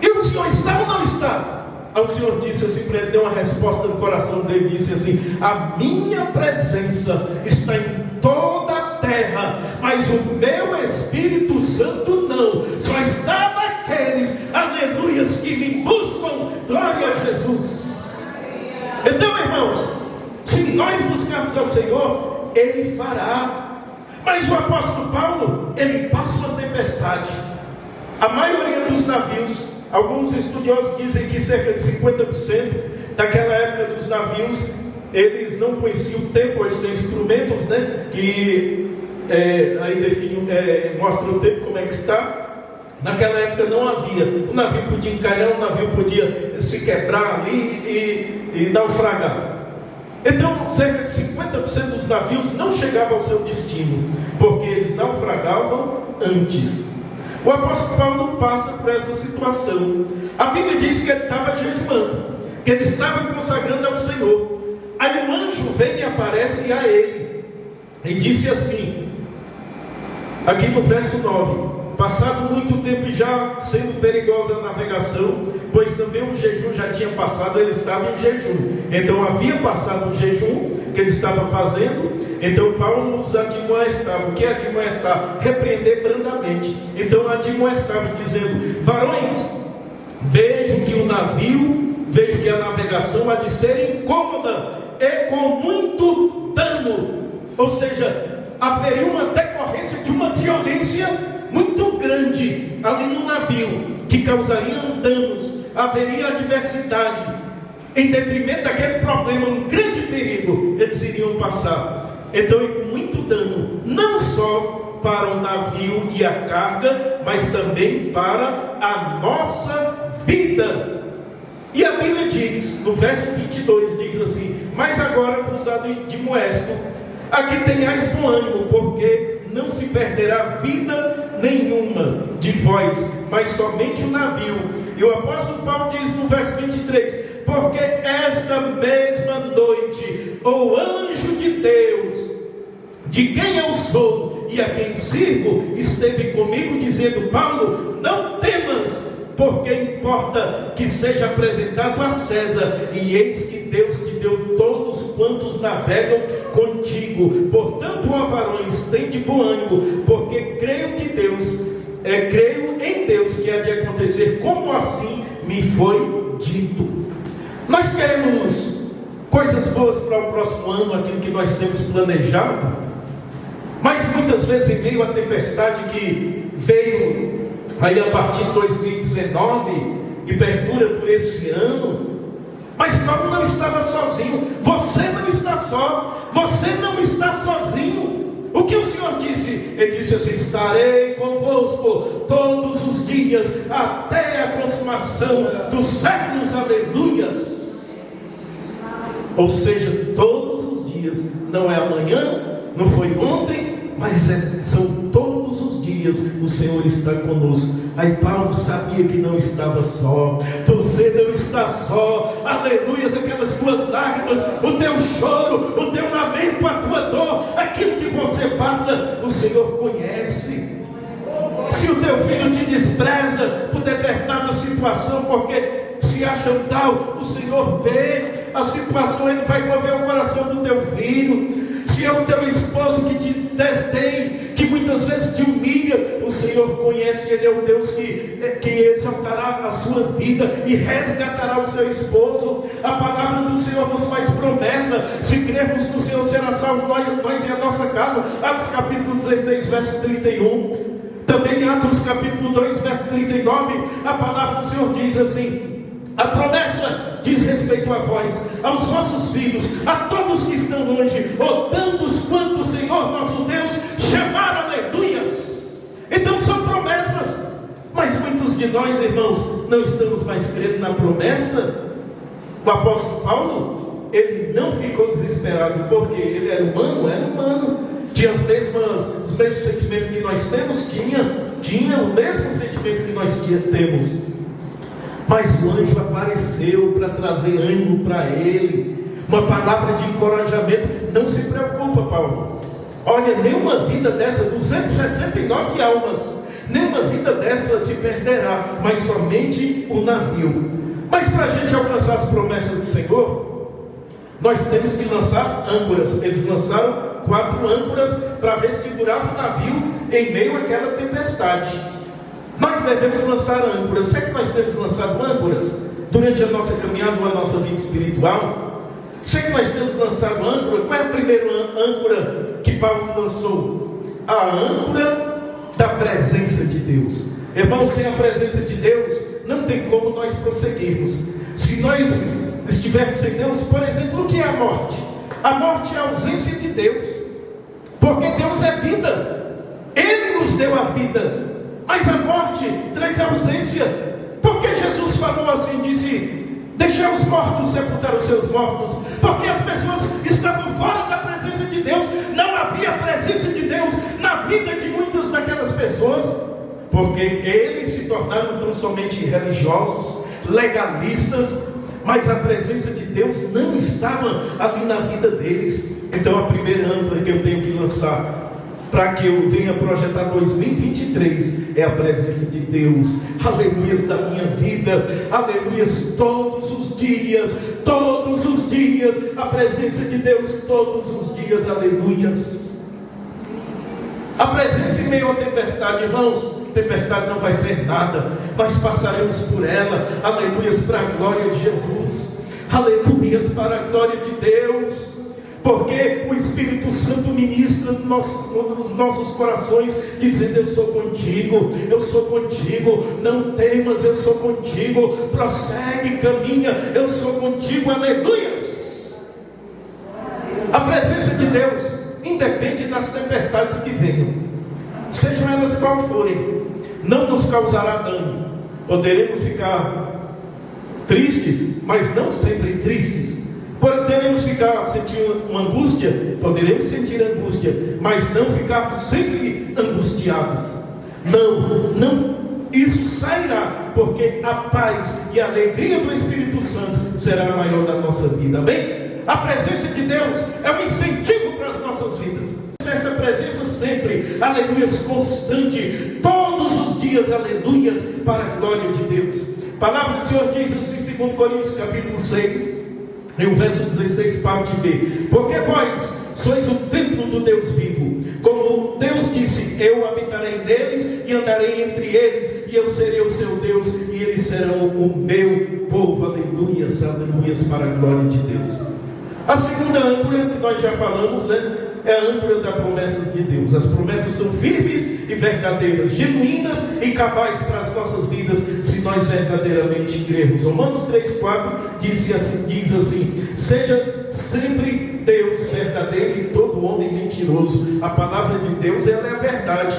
E o Senhor está ou não está? Aí o Senhor disse assim para ele, deu uma resposta no coração dele, disse assim: a minha presença está em toda a terra, mas o meu Espírito Santo não, só está naqueles, aleluias, que me buscam. Glória a Jesus. Então, irmãos, se nós buscarmos ao Senhor, Ele fará. Mas o apóstolo Paulo, ele passa uma tempestade. A maioria dos navios, alguns estudiosos dizem que cerca de 50% daquela época dos navios, eles não conheciam o tempo. Hoje tem instrumentos, que aí define, mostra o tempo como é que está. Naquela época não havia, o navio podia encalhar, o navio podia se quebrar ali e naufragar. Então, cerca de 50% dos navios não chegavam ao seu destino, porque eles naufragavam antes. O apóstolo Paulo passa por essa situação. A Bíblia diz que ele estava jejuando, que ele estava consagrando ao Senhor. Aí um anjo vem e aparece a ele, e disse assim, aqui no verso 9: passado muito tempo já sendo perigosa a navegação, pois também o jejum já tinha passado, ele estava em jejum. Então havia passado o jejum que ele estava fazendo. Então Paulo nos admoestava. O que é admoestar? Repreender brandamente. Então admoestava dizendo: varões, vejo que a navegação há de ser incômoda e com muito dano. Ou seja, haveria uma decorrência de uma violência muito grande ali no navio, que causariam danos, haveria adversidade, em detrimento daquele problema, um grande perigo eles iriam passar. Então, e com muito dano, não só para o navio e a carga, mas também para a nossa vida. E a Bíblia diz, no verso 22, diz assim: mas agora vos admoesto, aqui tenhais bom ânimo, porque não se perderá vida nenhuma de vós, mas somente o navio. E o apóstolo Paulo diz no verso 23: porque esta mesma noite o anjo de Deus, de quem eu sou e a quem sirvo, esteve comigo dizendo: Paulo, não temas, porque importa que seja apresentado a César, e eis que Deus te deu todos quantos navegam contigo. Portanto, ó varões, tende bom ânimo, porque creio em Deus que há de acontecer como assim me foi dito. Nós queremos coisas boas para o próximo ano, aquilo que nós temos planejado, mas muitas vezes em meio à tempestade que veio aí a partir de 2019 e perdura por esse ano, mas Paulo não estava sozinho. Você não está só, você não está sozinho. O que o Senhor disse? Ele disse assim: estarei convosco todos os dias até a consumação dos séculos, aleluias. Ou seja, todos os dias, não é amanhã, não foi ontem, mas são todos os dias o Senhor está conosco. Aí Paulo sabia que não estava só. Você não está só, aleluias. Aquelas tuas lágrimas, o teu choro, o teu lamento, a tua dor, aquilo que você passa, o Senhor conhece. Se o teu filho te despreza por determinada situação, porque se acha tal, o Senhor vê a situação, Ele vai mover o coração do teu filho. Se é o teu esposo que te desdém, que muitas vezes te humilha, o Senhor conhece. Ele é o Deus que exaltará a sua vida e resgatará o seu esposo. A palavra do Senhor nos faz promessa: se crermos no Senhor será salvo nós e a nossa casa. Atos capítulo 16, verso 31. Também em Atos capítulo 2, verso 39, a palavra do Senhor diz assim: a promessa diz respeito a vós, aos vossos filhos, a todos que estão longe, ou tantos quanto o Senhor nosso Deus chamar, aleluias. Então são promessas, mas muitos de nós, irmãos, não estamos mais crendo na promessa. O apóstolo Paulo, ele não ficou desesperado, porque ele era humano, tinha os mesmos sentimentos que nós temos, tinha o mesmo sentimento que nós temos. Mas o anjo apareceu para trazer ânimo para ele, uma palavra de encorajamento. Não se preocupa, Paulo. Olha, nenhuma vida dessa, 269 almas, nenhuma vida dessa se perderá, mas somente o navio. Mas para a gente alcançar as promessas do Senhor, nós temos que lançar âncoras. Eles lançaram 4 âncoras para ver se segurava o navio em meio àquela tempestade. Nós devemos lançar âncoras. Será que nós temos lançado âncoras durante a nossa caminhada, a nossa vida espiritual? Será que nós temos lançado âncora? Qual é a primeira âncora que Paulo lançou? A âncora da presença de Deus. Irmão, sem a presença de Deus, não tem como nós prosseguirmos. Se nós estivermos sem Deus, por exemplo, o que é a morte? A morte é a ausência de Deus. porque Deus é vida, Ele nos deu a vida, mas a morte traz ausência. Porque Jesus falou assim, disse: deixai os mortos sepultar os seus mortos, porque as pessoas estavam fora da presença de Deus, não havia presença de Deus na vida de muitas daquelas pessoas, porque eles se tornaram tão somente religiosos, legalistas, mas a presença de Deus não estava ali na vida deles. Então a primeira âncora que eu tenho que lançar, para que eu venha projetar 2023, é a presença de Deus, aleluias, da minha vida, aleluias, todos os dias, a presença de Deus, todos os dias, aleluias. A presença em meio à tempestade, irmãos, tempestade não vai ser nada, nós passaremos por ela, aleluias, para a glória de Jesus, aleluias, para a glória de Deus. Porque o Espírito Santo ministra nos nossos corações, dizendo: eu sou contigo, não temas, eu sou contigo, prossegue, caminha, eu sou contigo, aleluias. A presença de Deus independe das tempestades que venham, sejam elas qual forem, não nos causará dano. Poderemos ficar tristes, mas não sempre tristes. Poderemos ficar sentindo uma angústia, poderemos sentir angústia, mas não ficar sempre angustiados. Não, isso sairá, porque a paz e a alegria do Espírito Santo será a maior da nossa vida, amém? A presença de Deus é um incentivo para as nossas vidas. Essa presença sempre, aleluias, constante, todos os dias, aleluias, para a glória de Deus. A palavra do Senhor diz assim, 2 Coríntios capítulo 6, e o verso 16, parte B: porque vós sois o templo do Deus vivo, como Deus disse: eu habitarei neles e andarei entre eles, e eu serei o seu Deus, e eles serão o meu povo, aleluias, aleluias, para a glória de Deus. A segunda âncora que nós já falamos, é a âncora das promessas de Deus. As promessas são firmes e verdadeiras, genuínas e cabais para as nossas vidas, se nós verdadeiramente crermos. Romanos 3,4 diz assim: seja sempre Deus verdadeiro e todo homem mentiroso. A palavra de Deus, ela é a verdade.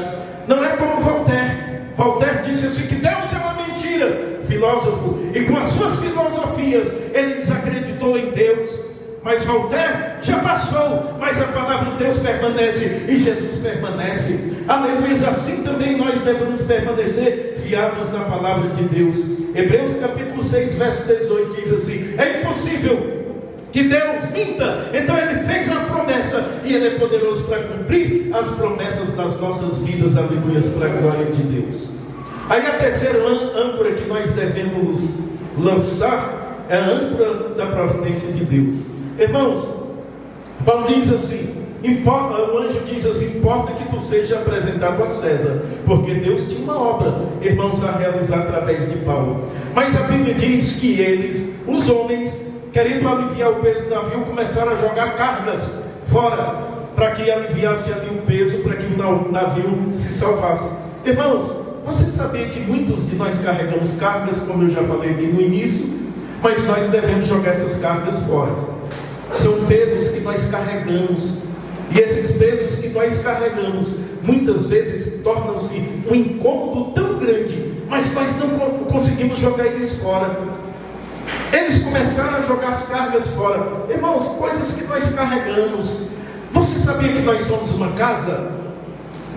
Não é como Voltaire disse assim, que Deus é uma mentira, filósofo, e com as suas filosofias ele desacreditou em Deus. Mas Voltaire já passou, mas a palavra de Deus permanece, e Jesus permanece, aleluia. Assim também nós devemos permanecer fiados na palavra de Deus. Hebreus capítulo 6, verso 18 diz assim: é impossível que Deus minta, então Ele fez uma promessa, e Ele é poderoso para cumprir as promessas das nossas vidas, aleluia, para a glória de Deus. Aí a terceira âncora que nós devemos lançar é a âncora da providência de Deus. Irmãos, Paulo diz assim, o anjo diz assim: importa que tu seja apresentado a César, porque Deus tinha uma obra, irmãos, a realizar através de Paulo. Mas a Bíblia diz que eles, os homens, querendo aliviar o peso do navio, começaram a jogar cargas fora, para que aliviasse ali o peso, para que o navio se salvasse. Irmãos, você sabia que muitos de nós carregamos cargas, como eu já falei aqui no início, mas nós devemos jogar essas cargas fora. São pesos que nós carregamos, e esses pesos que nós carregamos muitas vezes tornam-se um incômodo tão grande, mas nós não conseguimos jogar eles fora. Eles começaram a jogar as cargas fora. Irmãos, coisas que nós carregamos. Você sabia que nós somos uma casa?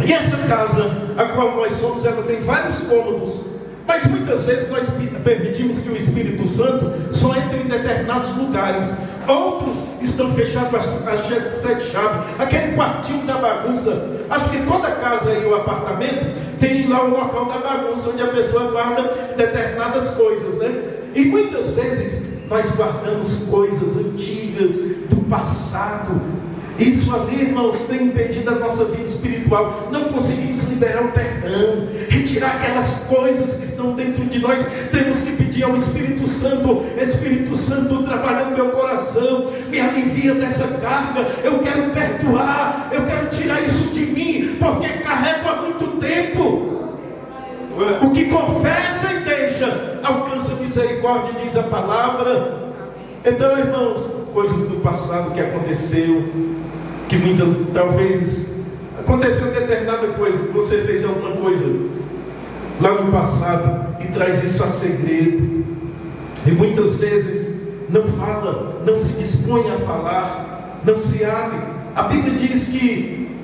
E essa casa a qual nós somos, ela tem vários cômodos, mas muitas vezes nós permitimos que o Espírito Santo só entre em determinados lugares. Outros estão fechados a 7 chaves. Aquele quartinho da bagunça. Acho que toda casa e o apartamento tem lá o local da bagunça, onde a pessoa guarda determinadas coisas, né? E muitas vezes nós guardamos coisas antigas do passado. Isso ali, irmãos, tem impedido a nossa vida espiritual. Não conseguimos liberar o perdão, retirar aquelas coisas que estão dentro de nós. Temos que pedir ao Espírito Santo: Espírito Santo, trabalha no meu coração, me alivia dessa carga. Eu quero perdoar, eu quero tirar isso de mim, porque carrego há muito tempo. O que confessa e deixa alcança misericórdia, diz a palavra. Então, irmãos, coisas do passado que aconteceu, que muitas, talvez Aconteceu determinada coisa, você fez alguma coisa lá no passado e traz isso a segredo, e muitas vezes não fala, não se dispõe a falar, não se abre. A Bíblia diz que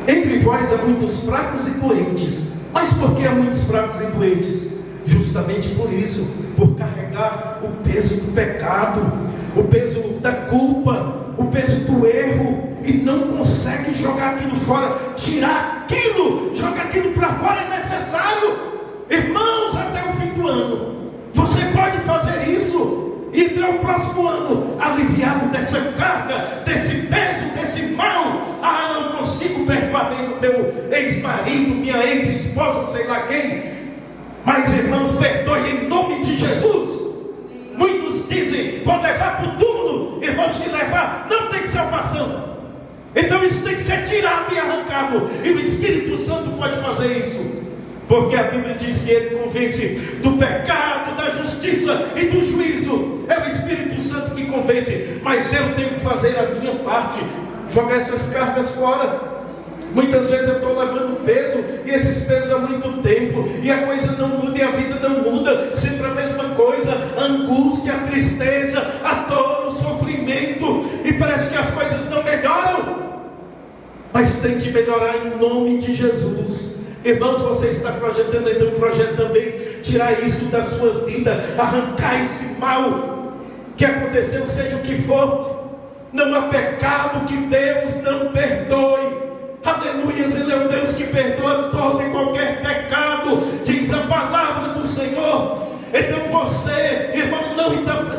entre vós há muitos fracos e doentes. Mas por que há muitos fracos e doentes? Justamente por isso, por carregar o peso do pecado, o peso da culpa, o peso do erro, e não consegue jogar aquilo fora, tirar aquilo, jogar aquilo para fora é necessário. Irmãos, até o fim do ano, você pode fazer isso, e para o próximo ano, aliviado dessa carga, desse peso, desse mal. Não consigo perdoar meu ex-marido, minha ex-esposa, sei lá quem. Mas irmãos, perdoe em nome de Jesus. Muitos dizem, vão levar para o túmulo. Irmãos, se levar, não tem salvação. Então isso tem que ser tirado e arrancado, e o Espírito Santo pode fazer isso, porque a Bíblia diz que Ele convence do pecado, da justiça e do juízo. É o Espírito Santo que convence, mas eu tenho que fazer a minha parte, jogar essas cargas fora. Muitas vezes eu estou levando peso, e esses pesos há muito tempo, e a coisa não muda, e a vida não muda, sempre a mesma coisa, a angústia, a tristeza, a dor, o sofrimento, e parece que as coisas não melhoram, mas tem que melhorar em nome de Jesus. Irmãos, você está projetando, então projeto também, tirar isso da sua vida, arrancar esse mal que aconteceu, seja o que for. Não há pecado que Deus não perdoe. Aleluias, Ele é um Deus que perdoa todo e qualquer pecado, diz a palavra do Senhor. Então você, irmão,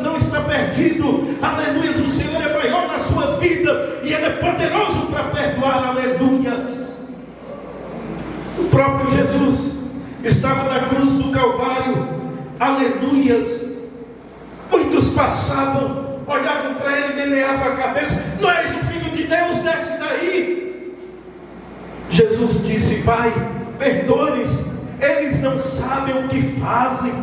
não está perdido. Aleluias, o Senhor é maior na sua vida, e Ele é poderoso para perdoar. Aleluias. O próprio Jesus estava na cruz do Calvário. Aleluias. Muitos passavam, olhavam para Ele, meneavam a cabeça: não és o Filho de Deus, desce daí. Jesus disse: Pai, perdoe-lhes, eles não sabem o que fazem.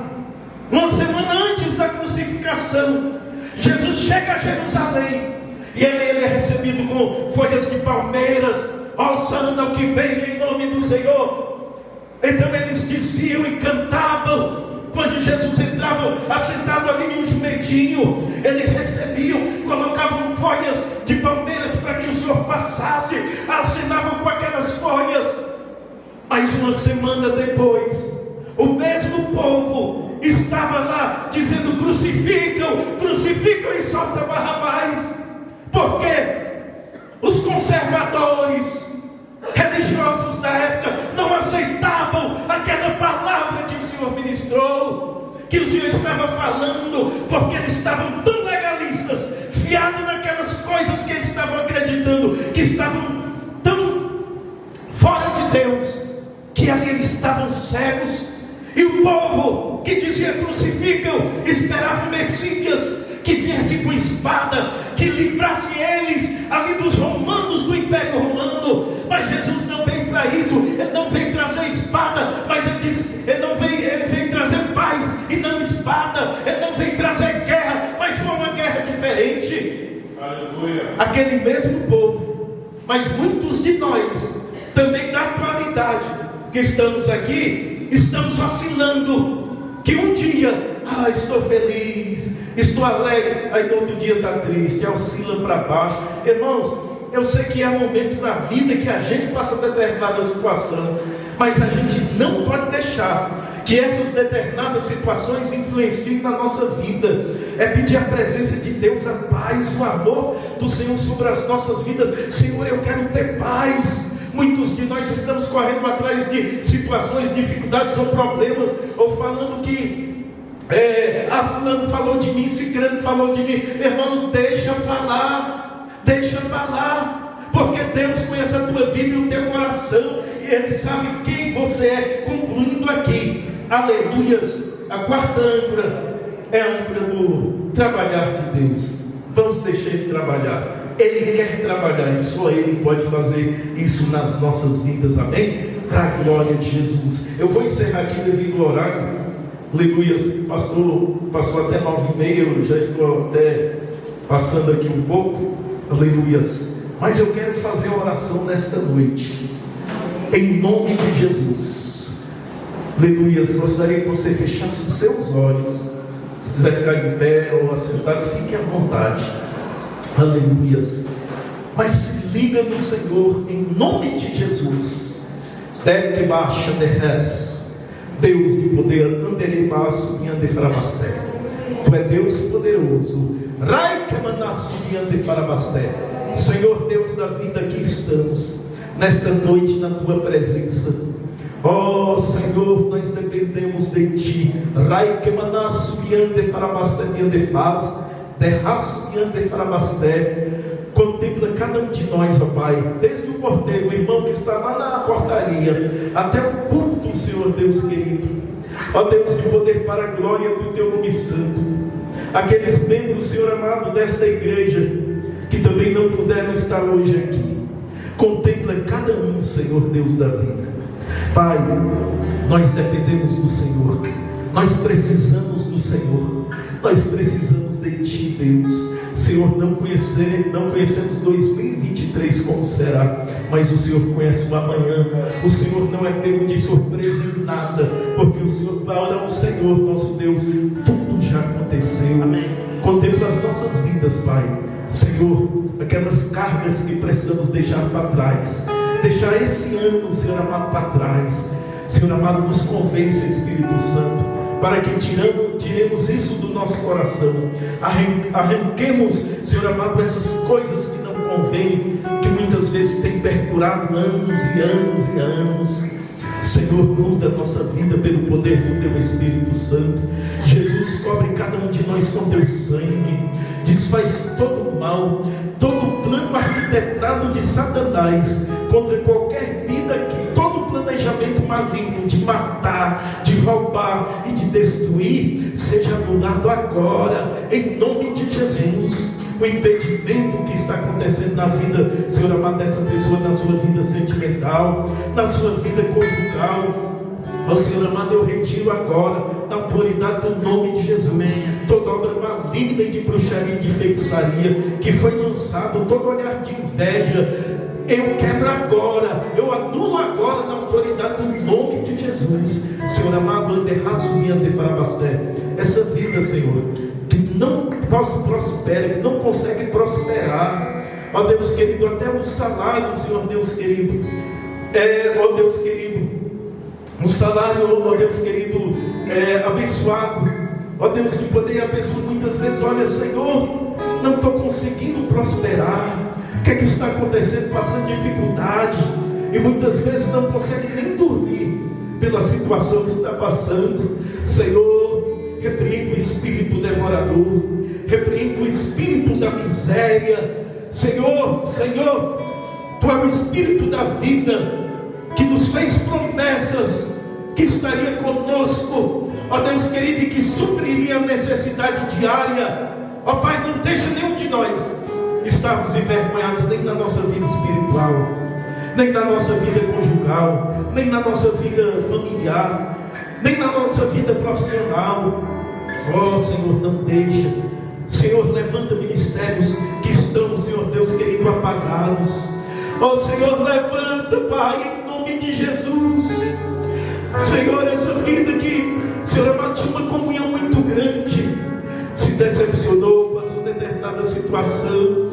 Uma semana antes da crucificação, Jesus chega a Jerusalém, e ele é recebido com folhas de palmeiras. Hosana ao que vem em nome do Senhor. Então eles diziam e cantavam. Quando Jesus entrava assentado ali em um jumentinho, eles recebiam, colocavam folhas de palmeiras para que o Senhor passasse, assinavam com aquelas folhas. Mas uma semana depois, o mesmo povo estava lá dizendo: crucificam, crucificam e solta Barrabás. Porque os conservadores religiosos da época não aceitavam aquela palavra que o Senhor ministrou, que o Senhor estava falando, porque eles estavam tão legalistas, fiados naquelas coisas que eles estavam acreditando, que estavam tão fora de Deus, que ali eles estavam cegos. E o povo que dizia crucificam, esperava o Messias que viesse com espada, que livrasse eles ali dos romanos, do Império Romano. Mas Jesus não veio para isso. Ele não veio trazer espada, mas ele disse, ele veio trazer paz e não espada. Ele não veio trazer guerra, mas foi uma guerra diferente. Aleluia. Aquele mesmo povo, mas muitos de nós também da atualidade que estamos aqui, estamos oscilando, que um dia, estou feliz, estou alegre, aí no outro dia está triste, oscila para baixo. Irmãos, eu sei que há momentos na vida que a gente passa determinada situação, mas a gente não pode deixar que essas determinadas situações influenciem na nossa vida. É pedir a presença de Deus, a paz, o amor do Senhor sobre as nossas vidas. Senhor, eu quero ter paz. Muitos de nós estamos correndo atrás de situações, dificuldades ou problemas, ou falando que fulano falou de mim, ciclano falou de mim. Irmãos, deixa falar, porque Deus conhece a tua vida e o teu coração, e Ele sabe quem você é. Concluindo aqui, aleluias, a quarta âncora é a âncora do trabalhar de Deus. Vamos deixar Ele trabalhar. Ele quer trabalhar e só Ele pode fazer isso nas nossas vidas, amém? Para a glória de Jesus. Eu vou encerrar aqui devido ao horário. Aleluias, pastor, passou até 9h30, eu já estou até passando aqui um pouco. Aleluias. mas eu quero fazer a oração nesta noite, em nome de Jesus. Aleluia. Gostaria que você fechasse os seus olhos. Se quiser ficar de pé ou assentado, fique à vontade. Aleluia. Mas se liga no Senhor, em nome de Jesus. Deve que baixa de res, Deus de poder, anderebaço e andefarabasté. Tu é Deus poderoso. Rai que manaço e andefarabasté. Senhor Deus da vida, aqui estamos nesta noite na tua presença. Ó Senhor, nós dependemos de Ti. Rai que manaço e andefarabasté e andefaz, derraço e andefarabasté. Contempla cada um de nós, ó Pai, desde o porteiro, o irmão que está lá na portaria, até o púlpito, Senhor Deus querido. Ó Deus de poder, para a glória do Teu nome santo. Aqueles membros, Senhor amado, desta igreja, que também não puderam estar hoje aqui. Contempla cada um, Senhor Deus da vida. Pai, nós dependemos do Senhor. Nós precisamos do Senhor. Nós precisamos de Ti, Deus. Senhor, não conhecemos 2023 como será, mas o Senhor conhece o amanhã. O Senhor não é pego de surpresa em nada, porque o Senhor, para o Senhor, nosso Deus, tudo já aconteceu. Amém. Contempla as nossas vidas, Pai. Senhor, aquelas cargas que precisamos deixar para trás, deixar esse ano, Senhor amado, para trás. Senhor amado, nos convence, Espírito Santo, para que tiremos isso do nosso coração, arranquemos, Senhor amado, essas coisas que não convêm, que muitas vezes têm perdurado anos e anos e anos. Senhor, muda a nossa vida pelo poder do Teu Espírito Santo. Jesus, cobre cada um de nós com Teu sangue, desfaz todo o mal, todo o plano arquitetado de Satanás contra qualquer vida aqui, todo o planejamento maligno de matar, de roubar e de destruir, seja anulado agora, em nome de Jesus. O impedimento que está acontecendo na vida, Senhor amado, dessa pessoa, na sua vida sentimental, na sua vida conjugal, ó Senhor amado, eu retiro agora, na autoridade do nome de Jesus, toda obra maligna e de bruxaria e de feitiçaria que foi lançado, todo olhar de inveja, eu quebro agora, eu anulo agora na autoridade do nome de Jesus. Senhor amado, anderraço e andefarabasté, essa vida, Senhor, que não prospera, que não consegue prosperar, ó Deus querido, até o salário, Senhor Deus querido, ó Deus querido, o salário, ó Deus querido, abençoado, ó Deus de poder, a pessoa muitas vezes olha, Senhor, não estou conseguindo prosperar. O que é que está acontecendo? Passando dificuldade, e muitas vezes não consegue nem dormir pela situação que está passando. Senhor, repreende o espírito devorador, repreende o espírito da miséria. Senhor, Tu é o espírito da vida, que nos fez promessas, que estaria conosco, ó Deus querido, e que supriria a necessidade diária. Ó Pai, não deixa nenhum de nós estarmos envergonhados, nem na nossa vida espiritual, nem na nossa vida conjugal, nem na nossa vida familiar, nem na nossa vida profissional. Ó Senhor, não deixa. Senhor, levanta ministérios que estão, Senhor Deus querido, apagados. Ó Senhor, levanta, Pai, em nome de Jesus. Senhor, essa vida que, Senhor amado, tinha uma comunhão muito grande, se decepcionou, passou determinada situação,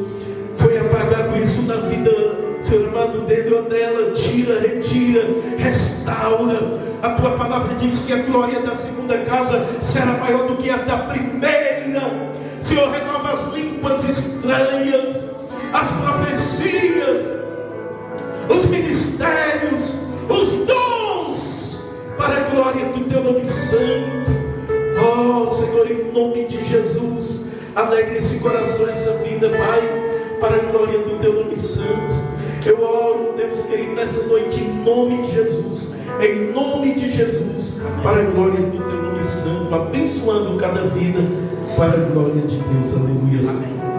foi apagado isso na vida, Senhor amado, dele ou dela. Tira, retira, restaura. A Tua palavra diz que a glória da segunda casa será maior do que a da primeira. Senhor, renova as línguas estranhas, as profecias, os ministérios, os dons, para a glória do Teu nome santo. Oh Senhor, em nome de Jesus, alegre esse coração, essa vida, Pai, para a glória do Teu nome santo. Eu oro, Deus querido, nessa noite, em nome de Jesus, em nome de Jesus, para a glória do Teu nome santo, abençoando cada vida, para a glória de Deus. Aleluia. Amém.